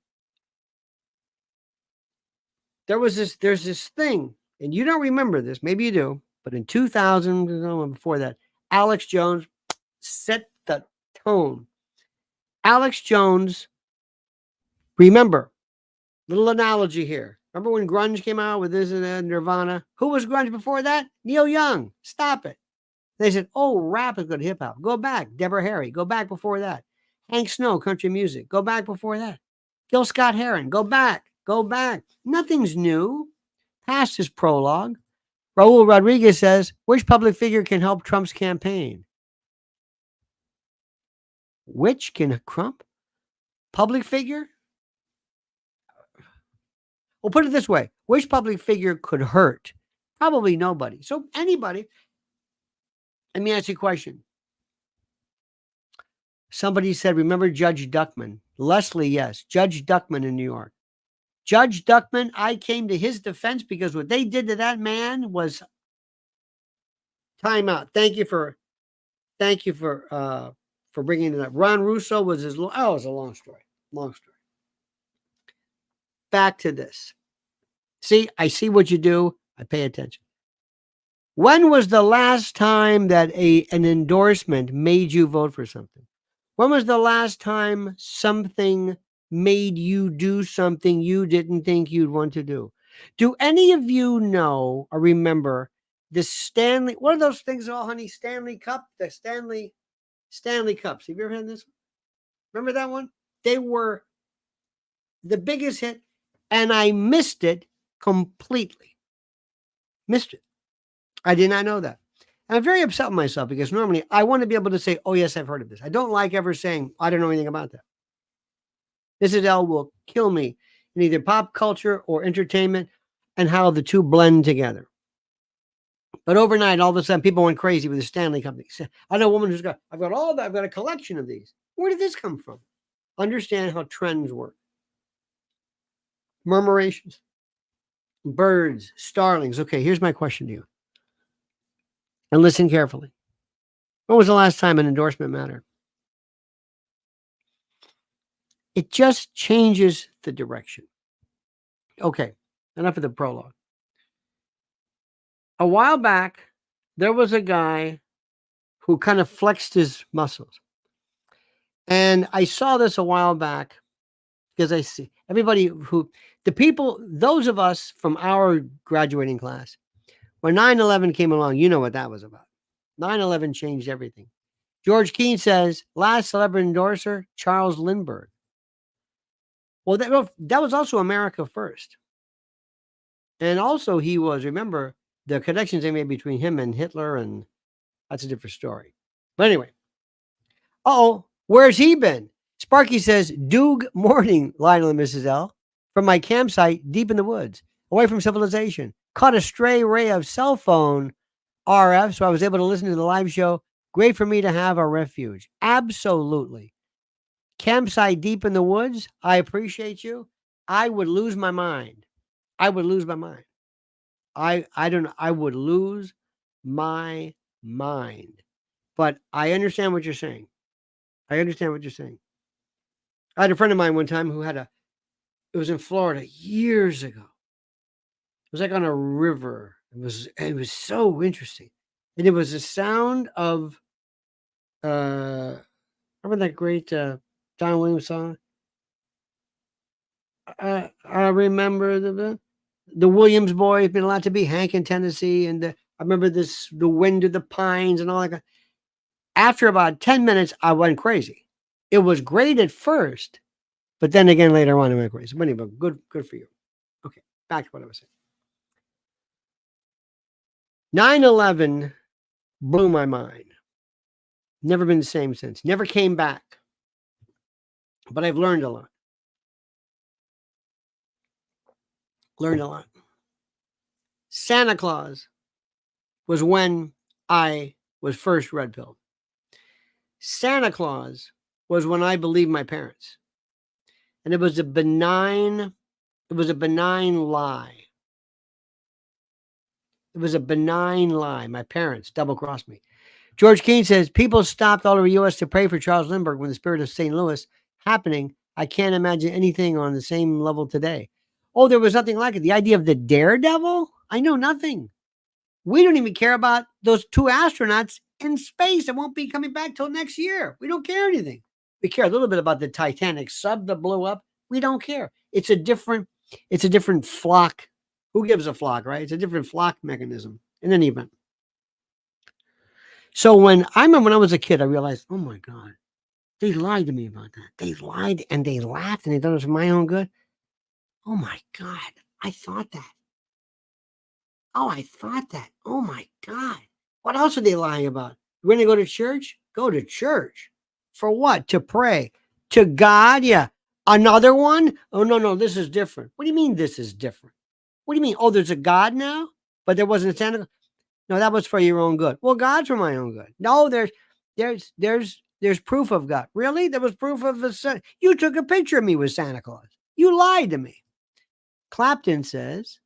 Speaker 1: there's this thing, and you don't remember this. Maybe you do. But in 2000, before that, Alex Jones set the tone. Alex Jones, remember, little analogy here. Remember when grunge came out with this and that, Nirvana? Who was grunge before that? Neil Young. Stop it. They said, oh, rap is good hip hop. Go back. Deborah Harry. Go back before that. Hank Snow, country music. Go back before that. Gil Scott Heron. Go back. Nothing's new. Past his prologue. Raul Rodriguez says, which public figure can help Trump's campaign? Which can Trump? Public figure? We'll put it this way. Which public figure could hurt? Probably nobody. So anybody. Let me ask you a question. Somebody said, remember Judge Duckman? Leslie, yes. Judge Duckman in New York. Judge Duckman, I came to his defense because what they did to that man was time out. Thank you for bringing it up. Ron Russo was it was a long story. Long story. Back to this. See, I see what you do. I pay attention. When was the last time that an endorsement made you vote for something? When was the last time something made you do something you didn't think you'd want to do? Do any of you know or remember the Stanley? What are those things all, honey? Stanley Cup? The Stanley Cups. Have you ever had this one? Remember that one? They were the biggest hit, and I missed it completely. Missed it. I did not know that. And I'm very upset with myself because normally I want to be able to say, oh, yes, I've heard of this. I don't like ever saying, I don't know anything about that. Mrs. L will kill me in either pop culture or entertainment and how the two blend together. But overnight, all of a sudden, people went crazy with the Stanley Company. I know a woman who's I've got a collection of these. Where did this come from? Understand how trends work. Murmurations, birds, starlings. Okay, here's my question to you. And listen carefully. When was the last time an endorsement mattered? It just changes the direction. Okay, enough of the prologue. A while back, there was a guy who kind of flexed his muscles. And I saw this a while back because I see those of us from our graduating class, when 9/11 came along, you know what that was about. 9/11 changed everything. George Keane says, last celebrity endorser, Charles Lindbergh. Well, that was also America first. And also he was, remember, the connections they made between him and Hitler, and that's a different story. But anyway. Where's he been? Sparky says, Doog morning, Lionel and Mrs. L. From my campsite deep in the woods, away from civilization. Caught a stray ray of cell phone RF, so I was able to listen to the live show. Great for me to have a refuge. Absolutely. Campsite deep in the woods. I appreciate you. I would lose my mind. I would lose my mind. I would lose my mind. But I understand what you're saying. I understand what you're saying. I had a friend of mine one time who it was in Florida years ago. It was like on a river. It was so interesting. And it was the sound of, remember that great Don Williams song? I remember the Williams Boys been allowed to be Hank in Tennessee. And I remember the wind of the pines and all that. After about 10 minutes, I went crazy. It was great at first, but then again, later on, I went crazy. But anyway, good for you. Okay, back to what I was saying. 9/11 blew my mind. Never been the same since. Never came back. But I've learned a lot. Santa Claus was when I was first red-pilled. Santa Claus was when I believed my parents. And it was a benign lie. It was a benign lie. My parents double-crossed me. George Keane says, people stopped all over the U.S. to pray for Charles Lindbergh when the spirit of St. Louis happening. I can't imagine anything on the same level today. Oh, there was nothing like it. The idea of the daredevil? I know nothing. We don't even care about those two astronauts in space that won't be coming back till next year. We don't care anything. We care a little bit about the Titanic sub that blew up. We don't care. It's a different flock. Who gives a flock, right? It's a different flock mechanism in any event. So I remember when I was a kid, I realized, oh my God, they lied to me about that. They lied and they laughed and they thought it was for my own good. Oh my God, I thought that. Oh, I thought that. Oh my God. What else are they lying about? We're going to go to church? Go to church. For what? To pray. To God? Yeah. Another one? Oh, no, this is different. What do you mean this is different? What do you mean? Oh, there's a God now? But there wasn't a Santa? No, that was for your own good. Well, God's for my own good. No, there's There's proof of God. Really? There was proof of the Santa. You took a picture of me with Santa Claus. You lied to me. Clapton says,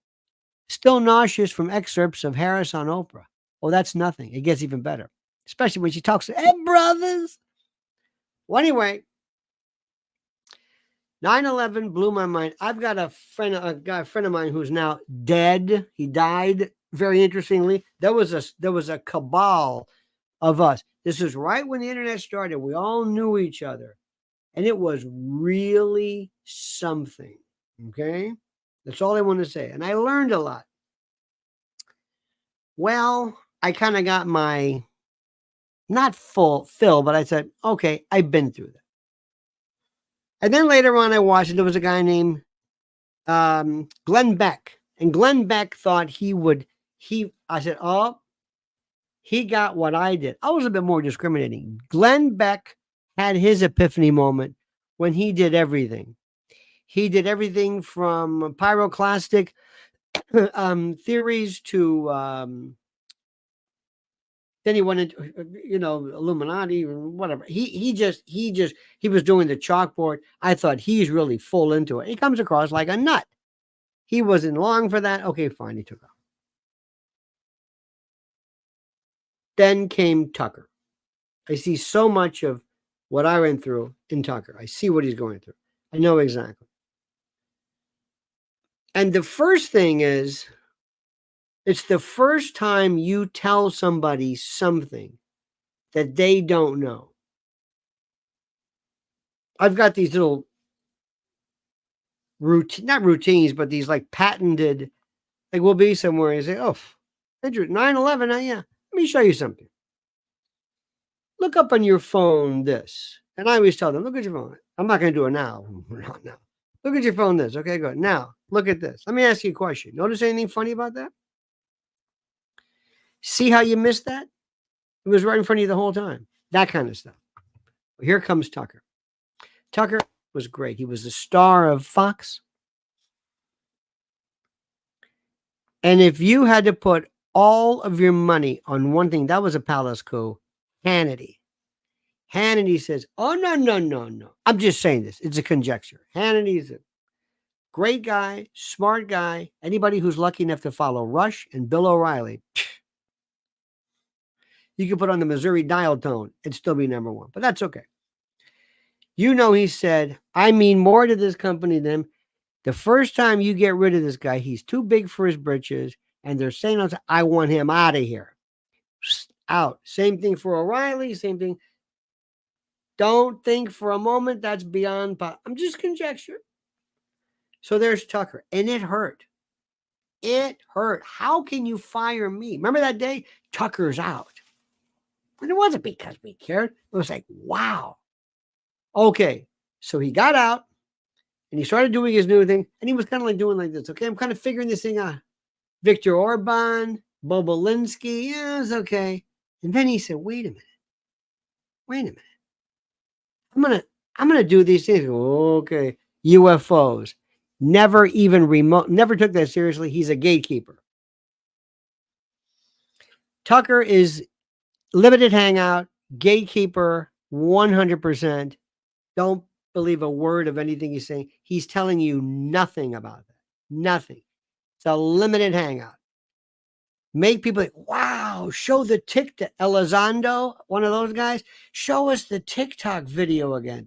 Speaker 1: still nauseous from excerpts of Harris on Oprah. Oh, that's nothing. It gets even better, especially when she talks to, hey, brothers. Well, anyway, 9/11 blew my mind. I've got a friend of mine who's now dead. He died. Very interestingly, there was a cabal of us. This is right when the internet started. We all knew each other, and it was really something. Okay, that's all I want to say. And I learned a lot. Well, I kind of got my not full fill, but I said, okay, I've been through that. And then later on, I watched it. There was a guy named Glenn Beck. And Glenn Beck thought I said, oh, he got what I did. I was a bit more discriminating. Glenn Beck had his epiphany moment when he did everything. He did everything from pyroclastic theories to then he went into, Illuminati or whatever. He was doing the chalkboard. I thought he's really full into it. He comes across like a nut. He wasn't long for that. Okay, fine. He took off. Then came Tucker. I see so much of what I went through in Tucker. I see what he's going through. I know exactly. And the first thing is, it's the first time you tell somebody something that they don't know. I've got these little not routines, but these like patented, like we'll be somewhere and say, oh, 9/11, yeah. Let me show you something. Look up on your phone this. And I always tell them, look at your phone. I'm not going to do it now. Not now. Look at your phone this. Okay, good. Now, look at this. Let me ask you a question. Notice anything funny about that? See how you missed that? It was right in front of you the whole time. That kind of stuff. Well, here comes Tucker. Tucker was great. He was the star of Fox. And if you had to put all of your money on one thing, that was a palace coup, Hannity. Hannity says, oh, no. I'm just saying this. It's a conjecture. Hannity's a great guy, smart guy. Anybody who's lucky enough to follow Rush and Bill O'Reilly, you could put on the Missouri dial tone and still be number one. But that's okay. He said, I mean more to this company than the first time you get rid of this guy, he's too big for his britches. And they're saying, I want him out of here. Out. Same thing for O'Reilly. Same thing. Don't think for a moment that's beyond. I'm just conjecture. So there's Tucker. And it hurt. It hurt. How can you fire me? Remember that day? Tucker's out. And it wasn't because we cared. It was like, wow. Okay. So he got out and he started doing his new thing. And he was kind of like doing like this. Okay. I'm kind of figuring this thing out. Viktor Orban, Bobolinsky. Yeah, it's okay. And then he said, wait a minute. I'm gonna do these things. Okay. UFOs. Never took that seriously. He's a gatekeeper. Tucker is limited hangout, gatekeeper, 100%. Don't believe a word of anything he's saying. He's telling you nothing about that. Nothing. It's a limited hangout. Make people like, wow, show the TikTok. Elizondo, one of those guys, show us the TikTok video again.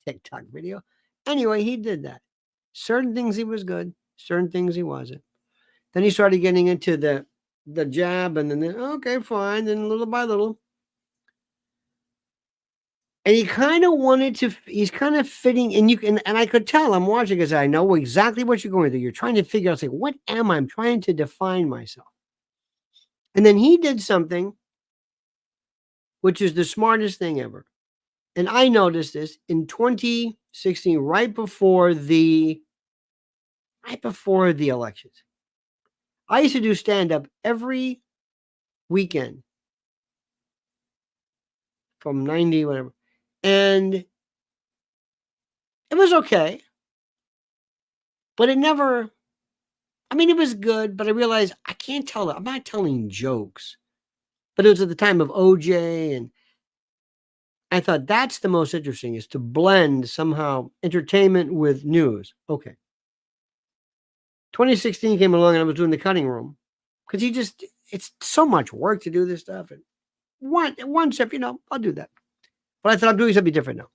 Speaker 1: TikTok video. Anyway, he did that. Certain things he was good, certain things he wasn't. Then he started getting into the jab, and then okay, fine. Then little by little. And he kind of he's kind of fitting, and I could tell I'm watching because I know exactly what you're going through. You're trying to figure out, what am I? I'm trying to define myself. And then he did something, which is the smartest thing ever. And I noticed this in 2016, right before the elections. I used to do stand-up every weekend from 90, whatever. And it was okay. But it never, it was good, but I realized I can't tell it. I'm not telling jokes. But it was at the time of OJ, and I thought that's the most interesting, is to blend somehow entertainment with news. Okay. 2016 came along and I was doing the cutting room because it's so much work to do this stuff. And one step, I'll do that. But I thought I'm doing something different now.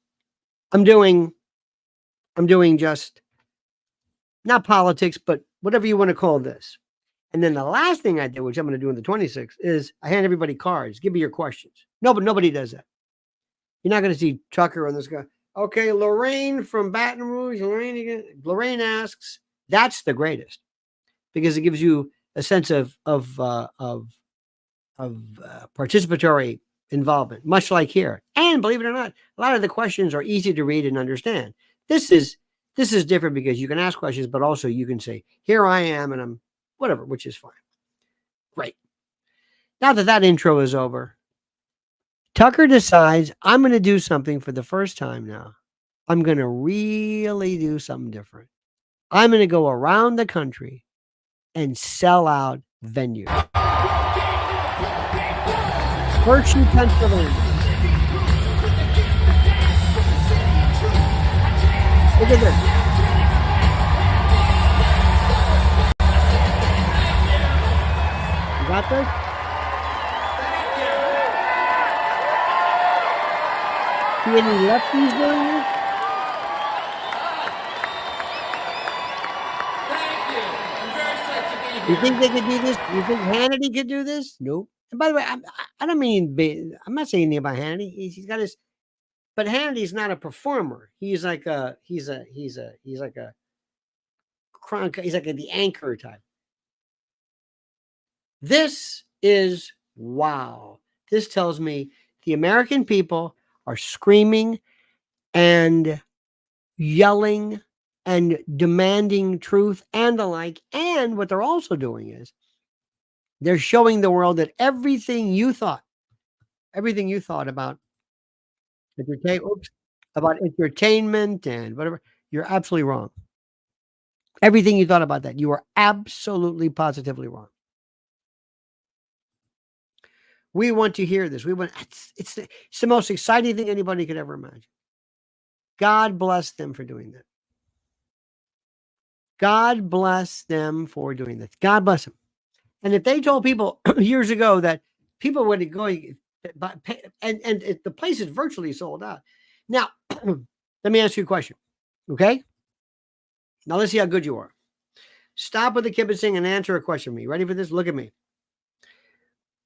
Speaker 1: I'm doing just not politics, but whatever you want to call this. And then the last thing I did, which I'm going to do in the 26th, is I hand everybody cards. Give me your questions. No, but nobody does that. You're not going to see Tucker on this guy. Okay, Lorraine from Baton Rouge. Lorraine asks. That's the greatest because it gives you a sense of participatory involvement, much like here. And believe it or not, a lot of the questions are easy to read and understand. This is different because you can ask questions, but also you can say, "Here I am," and I'm whatever, which is fine. Great. Now that intro is over, Tucker decides I'm going to do something for the first time now. I'm going to really do something different. I'm going to go around the country and sell out venues. Hershey, Pennsylvania. Look at this. You got this? See any lefties doing this? You think they could do this? You think Hannity could do this? Nope. And by the way, I don't mean I'm not saying anything about Hannity. He's got his, but Hannity's not a performer. He's like the anchor type. This is wow. This tells me the American people are screaming and yelling and demanding truth and the like. And what they're also doing is they're showing the world that everything you thought about entertainment and whatever, you're absolutely wrong. Everything you thought about that, you are absolutely positively wrong. We want to hear this. It's the most exciting thing anybody could ever imagine. God bless them for doing that. God bless them for doing this. God bless them. And if they told people years ago that people would go, and the place is virtually sold out. Now, let me ask you a question. Okay? Now let's see how good you are. Stop with the kibitzing and answer a question for me. Ready for this? Look at me.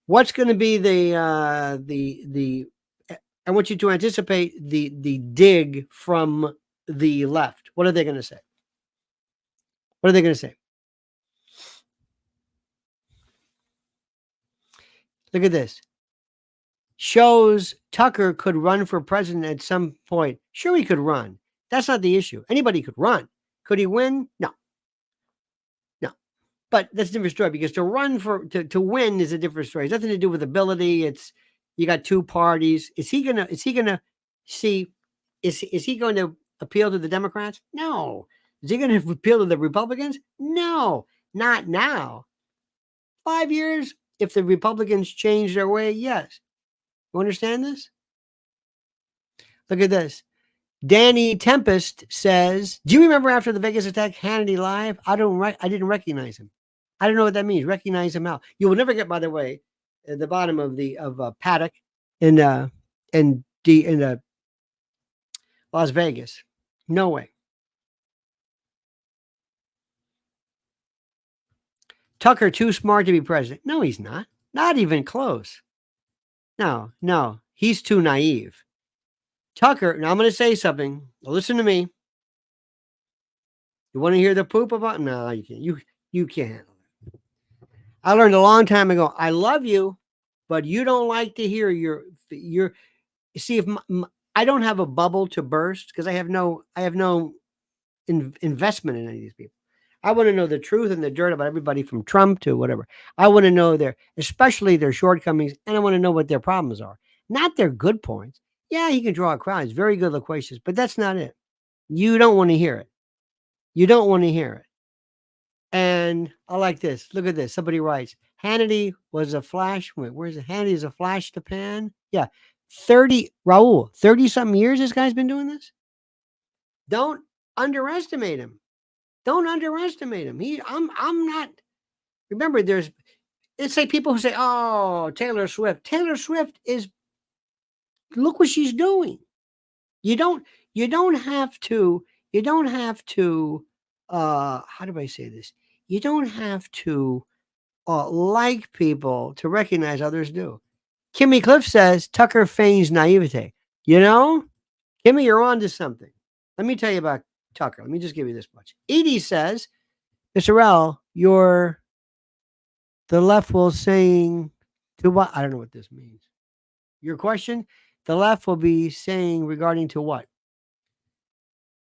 Speaker 1: What's going to be I want you to anticipate the dig from the left. What are they going to say? What are they going to say? Look at this. Shows Tucker could run for president at some point. Sure, he could run. That's not the issue. Anybody could run. Could he win? No. But that's a different story because to win is a different story. It's nothing to do with ability. It's you got two parties. Is he gonna appeal to the Democrats? No. Is he gonna appeal to the Republicans? No, not now. 5 years, if the Republicans change their way, yes. You understand this? Look at this. Danny Tempest says, do you remember after the Vegas attack, Hannity live? I didn't recognize him. I don't know what that means. Recognize him out. You will never get, by the way, at the bottom of Paddock in Las Vegas. No way. Tucker too smart to be president. No, he's not. Not even close. No, he's too naive. Tucker, now I'm going to say something. Listen to me. You want to hear the poop about? No, you can't. You can't handle it. I learned a long time ago. I love you, but you don't like to hear your. See, if I don't have a bubble to burst because I have no investment in any of these people. I want to know the truth and the dirt about everybody from Trump to whatever. I want to know especially their shortcomings, and I want to know what their problems are, not their good points. Yeah, he can draw a crowd. He's very good loquacious, but that's not it. You don't want to hear it. You don't want to hear it. And I like this. Look at this. Somebody writes, Hannity was a flash. Where's it? Hannity is a flash to pan. Yeah. 30-something years this guy's been doing this. Don't underestimate him. Don't underestimate him. I'm not. Remember, it's like people who say, "Oh, Taylor Swift." Taylor Swift is. Look what she's doing. You don't have to. How do I say this? You don't have to like people to recognize others do. Kimmy Cliff says Tucker feigns naivete. You know, Kimmy, you're on to something. Let me tell you about Tucker. Let me just give you this much. Edie says, Mr. L, the left will saying to what? I don't know what this means. Your question? The left will be saying regarding to what?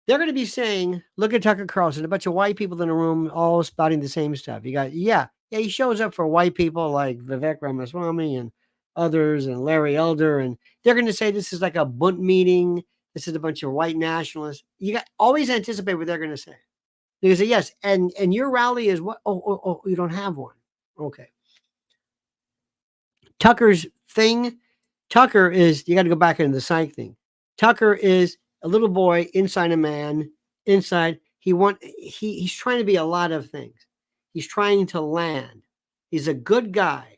Speaker 1: They're going to be saying, look at Tucker Carlson, a bunch of white people in a room all spouting the same stuff. You got, he shows up for white people like Vivek Ramaswamy and others and Larry Elder, and they're going to say this is like a bunt meeting. This is a bunch of white nationalists. You got always anticipate what they're going to say. They're going to say, yes, and your rally is what? Oh, you don't have one. Okay. Tucker's thing, Tucker is, you got to go back into the psych thing. Tucker is a little boy inside a man, inside. He's trying to be a lot of things. He's trying to land. He's a good guy.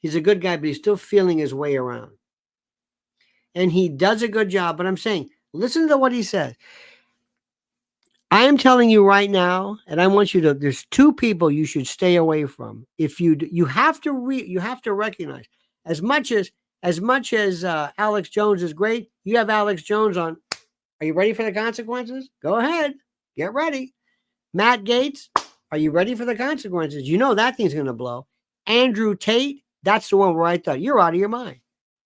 Speaker 1: But he's still feeling his way around. And he does a good job. But I'm saying, listen to what he says. I am telling you right now, and I want you to, there's two people you should stay away from. If you have to recognize, as much as Alex Jones is great, you have Alex Jones on. Are you ready for the consequences? Go ahead. Get ready. Matt Gaetz, are you ready for the consequences? You know that thing's going to blow. Andrew Tate, that's the one where I thought, you're out of your mind.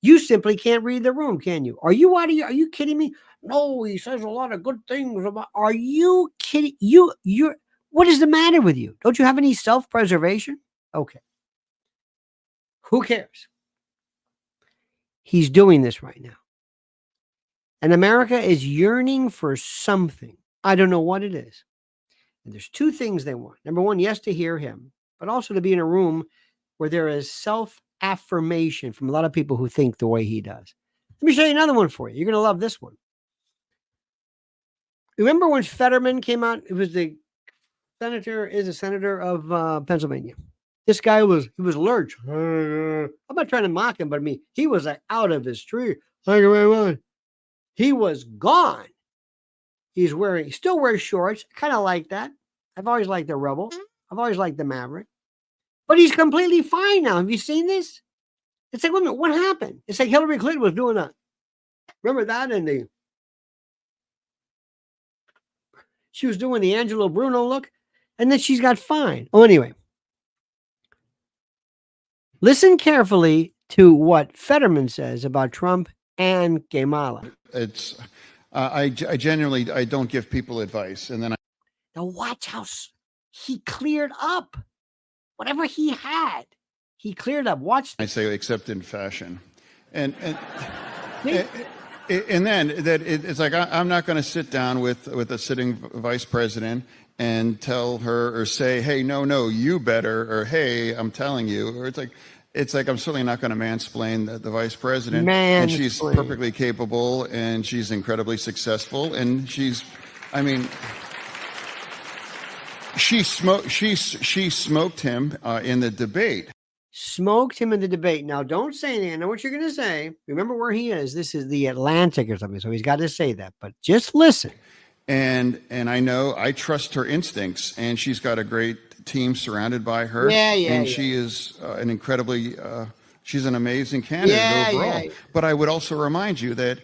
Speaker 1: You simply can't read the room, can you? Are you kidding me? No, he says a lot of good things about. Are you kidding? You're. What is the matter with you? Don't you have any self-preservation? Okay. Who cares? He's doing this right now. And America is yearning for something. I don't know what it is. And there's two things they want. Number one, yes, to hear him, but also to be in a room where there is self-affirmation from a lot of people who think the way he does. Let me show you another one for you. You're going to love this one. Remember when Fetterman came out? It was a senator of Pennsylvania. This guy was lurch. I'm not trying to mock him, but I mean, he was like out of his tree. Thank you very much. He was gone. He still wears shorts. Kind of like that. I've always liked the Rebel. I've always liked the Maverick. But he's completely fine now. Have you seen this? It's like, wait a minute, what happened? It's like Hillary Clinton was doing that. Remember that? She was doing the Angelo Bruno look, and then she's got fine. Oh, anyway. Listen carefully to what Fetterman says about Trump and Kamala.
Speaker 6: It's, I genuinely don't give people advice, and then
Speaker 1: Now watch how he cleared up. Whatever he had, he cleared up. Watch.
Speaker 6: I say, except in fashion, and then that it's like I'm not going to sit down with a sitting vice president and tell her or say, hey, no, you better, or hey, I'm telling you, or it's like I'm certainly not going to mansplain the vice president. And she's perfectly capable, and she's incredibly successful, and she smoked him in the debate.
Speaker 1: Smoked him in the debate. Now, don't say anything. I know what you're going to say. Remember where he is. This is the Atlantic or something, so he's got to say that. But just listen.
Speaker 6: And I know I trust her instincts, and she's got a great team surrounded by her. And she is an incredibly, she's an amazing candidate overall. But I would also remind you that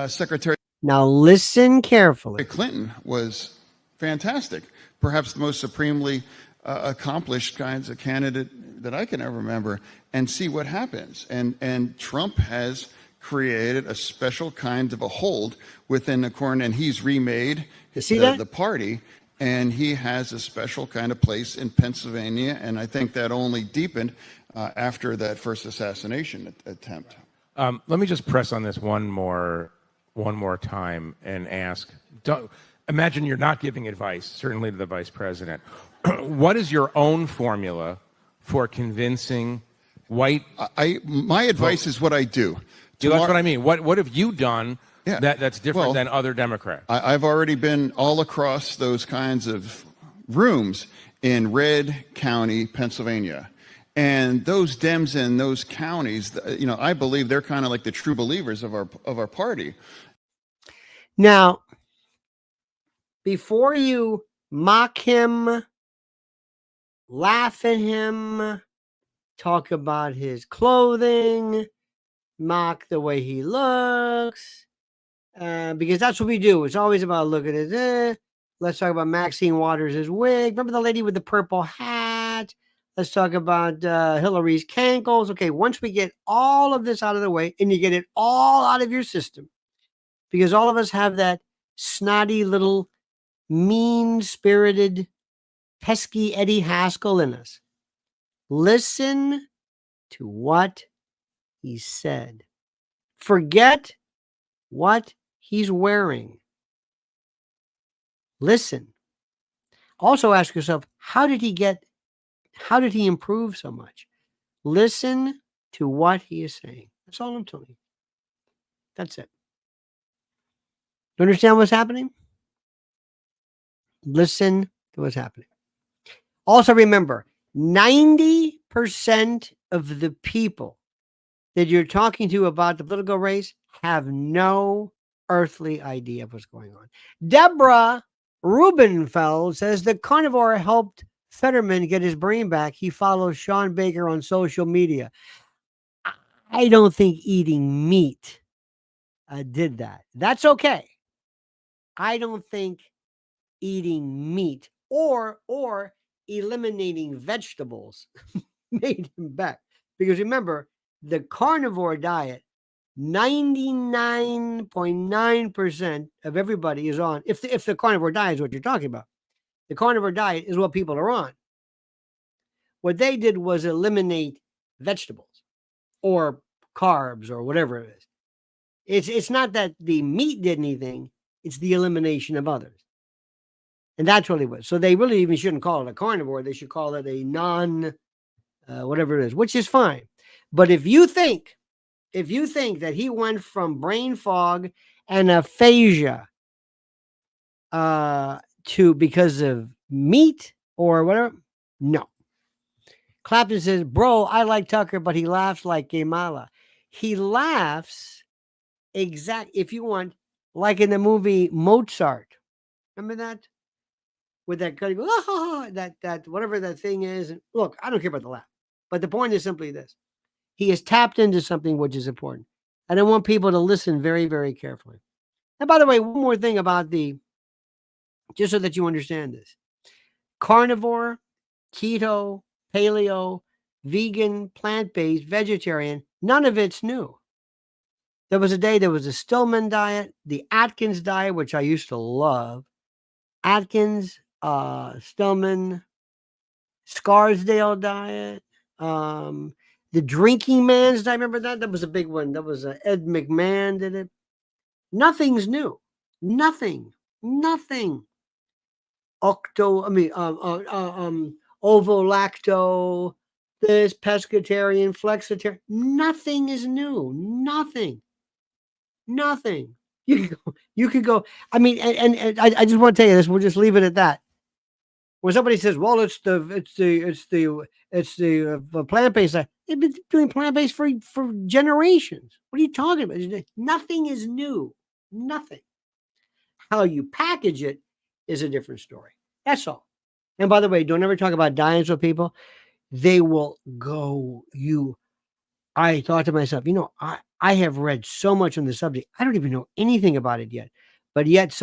Speaker 6: Secretary.
Speaker 1: Now listen carefully.
Speaker 6: Clinton was fantastic. Perhaps the most supremely accomplished kinds of candidate that I can ever remember, and see what happens. And Trump has created a special kind of a hold within the corner, and he's remade the party, and he has a special kind of place in Pennsylvania, and I think that only deepened after that first assassination attempt.
Speaker 7: Let me just press on this one more time and ask, imagine you're not giving advice, certainly to the vice president. What is your own formula for convincing white.
Speaker 6: My advice is what I do.
Speaker 7: That's what I mean. What have you done that's different
Speaker 6: Well,
Speaker 7: than other Democrats?
Speaker 6: I've already been all across those kinds of rooms in Red County, Pennsylvania. And those Dems in those counties, I believe they're kind of like the true believers of our party.
Speaker 1: Now, before you mock him, laugh at him, talk about his clothing, mock the way he looks, because that's what we do. It's always about looking at let's talk about Maxine Waters' wig. Remember the lady with the purple hat? Let's talk about Hillary's cankles. Okay, once we get all of this out of the way and you get it all out of your system, because all of us have that snotty little mean-spirited, pesky Eddie Haskell in us. Listen to what he said. Forget what he's wearing. Listen. Also ask yourself, how did he improve so much? Listen to what he is saying. That's all I'm telling you. That's it. You understand what's happening? Listen to what's happening. Also remember, 90% of the people that you're talking to about the political race have no earthly idea of what's going on. Deborah Rubenfeld says the carnivore helped Fetterman get his brain back. He follows Sean Baker on social media. I don't think eating meat did that. That's okay. I don't think eating meat or eliminating vegetables made him back. Because remember, the carnivore diet, 99.9% of everybody is on. If the carnivore diet is what you're talking about, the carnivore diet is what people are on. What they did was eliminate vegetables or carbs or whatever it is. It's not that the meat did anything. It's the elimination of others. And that's what it was. So they really even shouldn't call it a carnivore. They should call it a whatever it is, which is fine. But if you think that he went from brain fog and aphasia to because of meat or whatever, no. Clapton says, bro, I like Tucker, but he laughs like Kamala. He laughs if you want, like in the movie Mozart. Remember that? With that guy, that whatever that thing is. And look, I don't care about the laugh. But the point is simply this. He has tapped into something which is important. And I want people to listen very, very carefully. And by the way, one more thing about just so that you understand this. Carnivore, keto, paleo, vegan, plant-based, vegetarian, none of it's new. There was a day there was a Stillman diet, the Atkins diet, which I used to love. Atkins, Stillman, Scarsdale diet, the drinking man's diet. Remember that? That was a big one. That was Ed McMahon did it. Nothing's new. Nothing. Ovo-lacto, this pescatarian, flexitarian. Nothing is new. Nothing. You could go. I mean, and I just want to tell you this. We'll just leave it at that. When somebody says, "Well, it's the plant-based," they've been doing plant-based for generations. What are you talking about? Nothing is new. Nothing. How you package it is a different story. That's all. And by the way, don't ever talk about diets with people. They will go. I thought to myself, I have read so much on the subject. I don't even know anything about it yet. But yet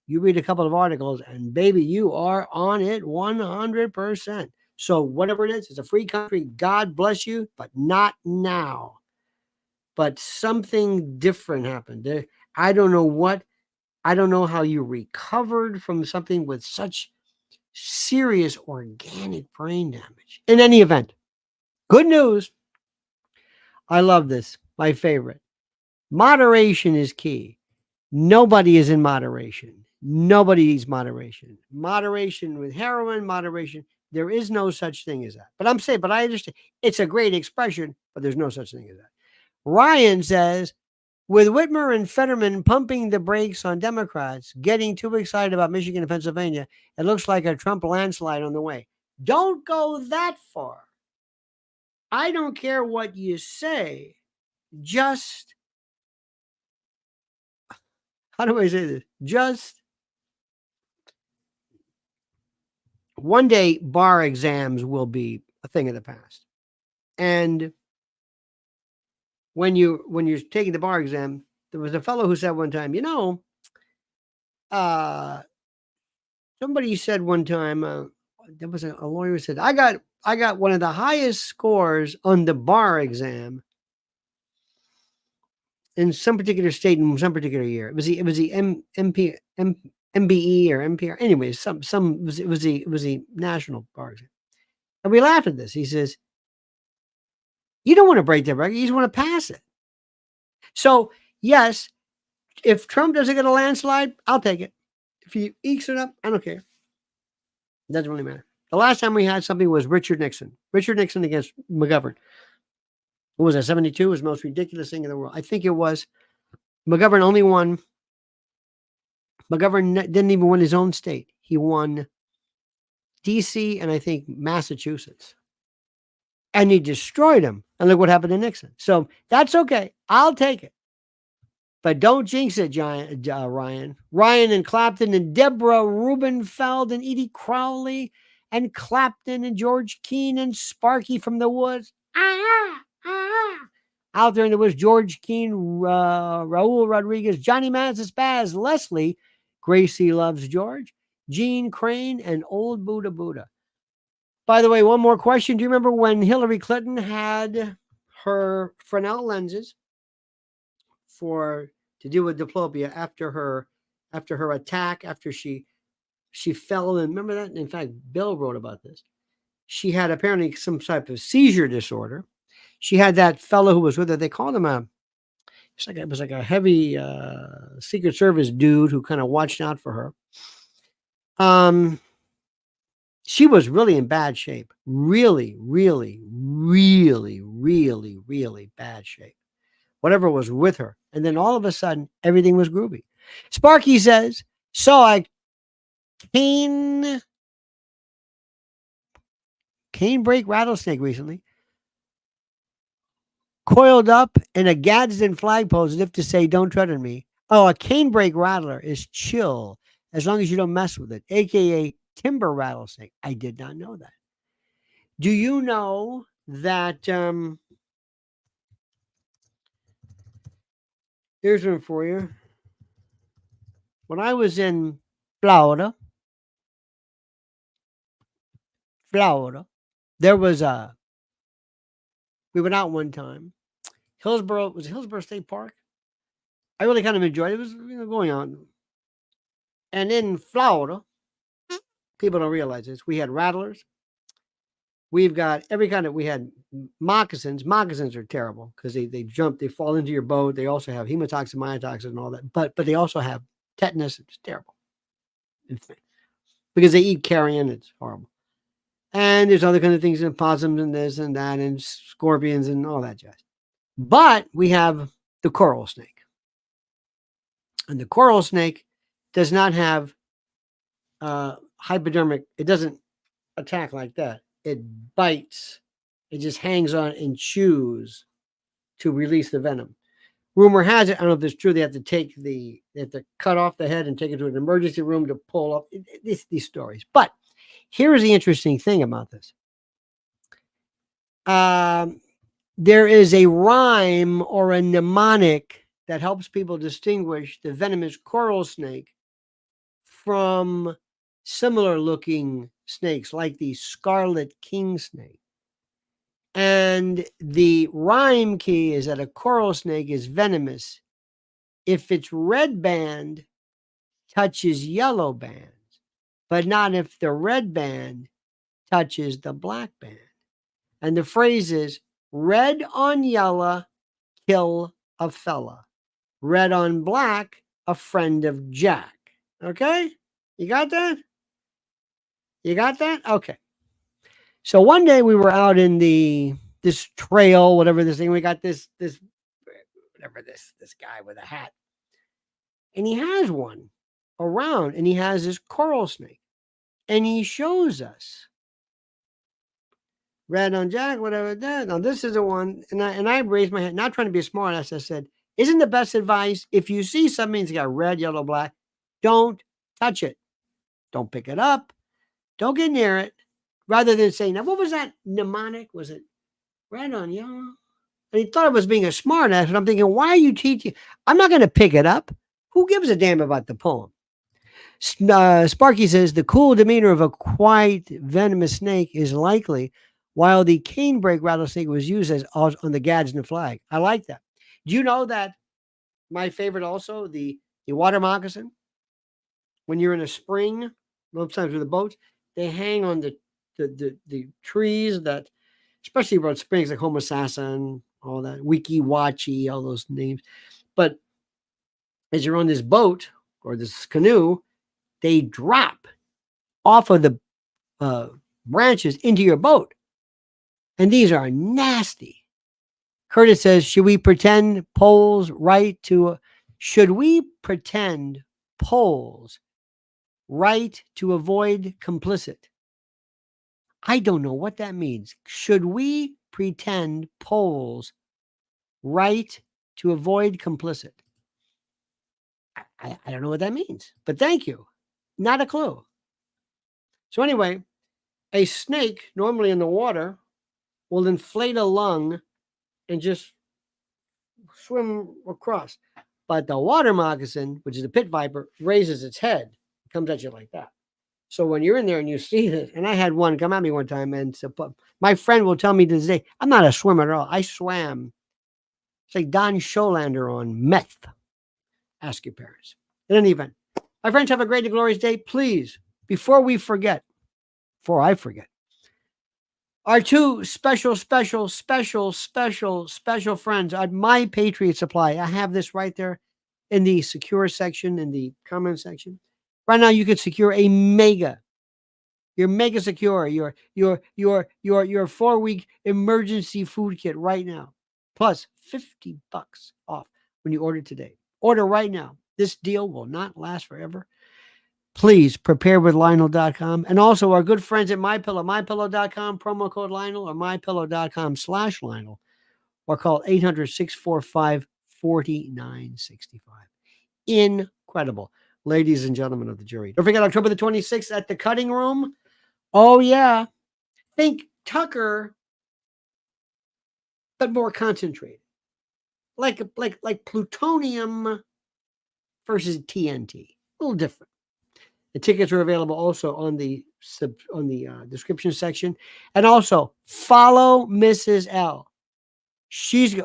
Speaker 1: you read a couple of articles and baby, you are on it 100%. So whatever it is, it's a free country. God bless you, but not now. But something different happened. I don't know how you recovered from something with such serious organic brain damage. In any event, good news. I love this. My favorite. Moderation is key. Nobody is in moderation. Nobody needs moderation. Moderation with heroin, moderation. There is no such thing as that. But I'm saying, but I understand. It's a great expression, but there's no such thing as that. Ryan says, with Whitmer and Fetterman pumping the brakes on Democrats, getting too excited about Michigan and Pennsylvania, it looks like a Trump landslide on the way. Don't go that far. I don't care what you say. Just, how do I say this? Just, one day bar exams will be a thing of the past. And when you're taking the bar exam, there was a fellow who said one time, somebody said one time, there was a lawyer who said, I got one of the highest scores on the bar exam in some particular state in some particular year. It was the MBE or MPR. Anyways, it was the national bar exam. And we laughed at this. He says, you don't want to break that record. You just want to pass it. So, yes, if Trump doesn't get a landslide, I'll take it. If he ekes it up, I don't care. It doesn't really matter. The last time we had something was Richard Nixon. Richard Nixon against McGovern. What was that, 72? Was the most ridiculous thing in the world. I think it was. McGovern only won. McGovern didn't even win his own state. He won D.C. and I think Massachusetts. And he destroyed him. And look what happened to Nixon. So that's okay. I'll take it. But don't jinx it, Ryan. Ryan and Clapton and Deborah Rubenfeld and Edie Crowley and Clapton and George Keane and Sparky from the Woods. Out there in the woods, George Keane, Raul Rodriguez, Johnny Manson Spaz, Leslie, Gracie Loves George, Gene Crane, and Old Buddha. By the way, one more question. Do you remember when Hillary Clinton had her Fresnel lenses to deal with diplopia after her attack, after she fell? And remember that? In fact, Bill wrote about this. She had apparently some type of seizure disorder. She had that fellow who was with her. They called him it was like a heavy Secret Service dude who kind of watched out for her. She was really in bad shape. Really, really, really, really, really bad shape. Whatever was with her. And then all of a sudden, everything was groovy. Sparky says, saw a cane break rattlesnake recently, coiled up in a Gadsden flag pose as if to say, don't tread on me. Oh, a cane break rattler is chill as long as you don't mess with it, a.k.a. timber rattlesnake. I did not know that. Do you know that here's one for you. When I was in Florida, there was we went out one time. Hillsborough, was it Hillsborough State Park? I really kind of enjoyed it. It was going on. And in Florida, people don't realize this. We had rattlers. We've got every kind of, we had moccasins. Moccasins are terrible because they jump, they fall into your boat. They also have hemotoxin, myotoxin, and all that. But they also have tetanus. It's terrible. Because they eat carrion. It's horrible. And there's other kind of things, and possums and this and that, and scorpions and all that jazz. But we have the coral snake. And the coral snake does not have hypodermic. It doesn't attack like that. It bites. It just hangs on and chews to release the venom. Rumor has it, I don't know if it's true, they have to cut off the head and take it to an emergency room to pull up these stories. But here's the interesting thing about this. There is a rhyme or a mnemonic that helps people distinguish the venomous coral snake from similar looking snakes like the scarlet king snake. And the rhyme key is that a coral snake is venomous if its red band touches yellow bands, but not if the red band touches the black band. And the phrase is, red on yellow, kill a fella. Red on black, a friend of Jack. Okay? You got that? You got that? Okay. So one day we were out in this trail, whatever this thing. We got this guy with a hat, and he has one around, and he has this coral snake, and he shows us red on Jack, whatever that. Now this is the one, and I raised my hand, not trying to be a smart ass. I said, "Isn't the best advice if you see something that's got red, yellow, black, don't touch it, don't pick it up, don't get near it." Rather than saying, "Now what was that mnemonic? Was it red on yellow?" And he thought I was being a smart ass, and I'm thinking, why are you teaching? I'm not going to pick it up. Who gives a damn about the poem? Sparky says, the cool demeanor of a quite venomous snake is likely, while the canebrake rattlesnake was used as on the Gadsden flag. I like that. Do you know that my favorite also, the water moccasin? When you're in a spring, most times with the boats, they hang on the trees that, especially around springs like Homosassa, all that, Wiki Wachi, all those names. But as you're on this boat or this canoe, they drop off of the branches into your boat. And these are nasty. Curtis says, should we pretend polls right to avoid complicit? I don't know what that means. Should we pretend polls right to avoid complicit? I don't know what that means, but thank you. Not a clue. So anyway, a snake normally in the water will inflate a lung and just swim across. But the water moccasin, which is a pit viper, raises its head, comes at you like that. So when you're in there and you see this, and I had one come at me one time, and so, my friend will tell me to this day, I'm not a swimmer at all. I swam. It's like Don Scholander on meth. Ask your parents. In any event, my friends, have a great and glorious day. Please, before I forget, our two special friends at My Patriot Supply. I have this right there in the secure section, in the comment section. Right now, you can secure a mega. You're mega secure. Your 4-week emergency food kit right now, plus $50 off when you order today. Order right now. This deal will not last forever. Please prepare with Lionel.com, and also our good friends at MyPillow, MyPillow.com, promo code Lionel, or MyPillow.com/Lionel, or call 800-645-4965. Incredible. Ladies and gentlemen of the jury. Don't forget October the 26th at the Cutting Room. Oh, yeah. Think Tucker, but more concentrated. Like plutonium versus TNT. A little different. The tickets are available also on the description section. And also, follow Mrs. L.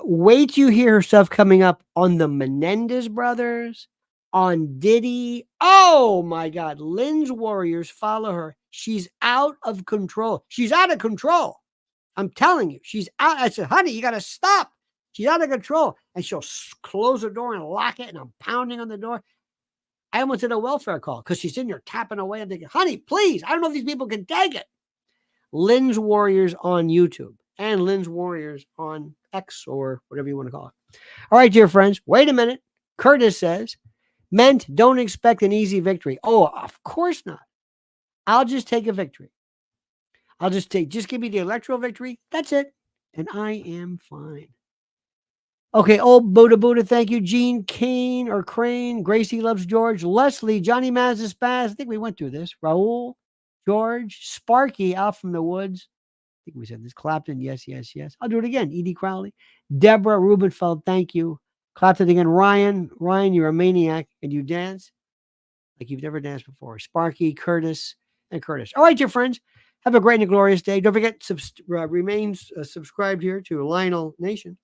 Speaker 1: Wait till you hear her stuff coming up on the Menendez brothers, on Diddy. Oh my God. Lynn's Warriors, follow her. She's out of control. She's out of control. I'm telling you, she's out. I said, honey, you got to stop. She's out of control. And she'll close the door and lock it. And I'm pounding on the door. I almost did a welfare call because she's sitting there tapping away. I'm thinking, honey, please. I don't know if these people can take it. Lynn's Warriors on YouTube and Lynn's Warriors on X or whatever you want to call it. All right, dear friends, wait a minute. Curtis says, meant don't expect an easy victory. Oh, of course not. I'll just take a victory. Just give me the electoral victory. That's it. And I am fine. Okay, old Buddha, thank you. Gene Kane or Crane. Gracie loves George. Leslie, Johnny Mazda Spaz. I think we went through this. Raul, George, Sparky out from the woods. I think we said this. Clapton, yes. I'll do it again. Edie Crowley. Deborah Rubenfeld, thank you. Clapton again. Ryan, you're a maniac and you dance like you've never danced before. Sparky, Curtis, and Curtis. All right, dear friends. Have a great and glorious day. Don't forget, remain subscribed here to Lionel Nation.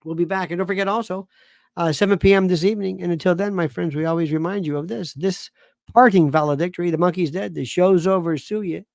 Speaker 1: We'll be back. And don't forget also, 7 p.m. this evening. And until then, my friends, we always remind you of this parting valedictory. The monkey's dead. The show's over. Sue you.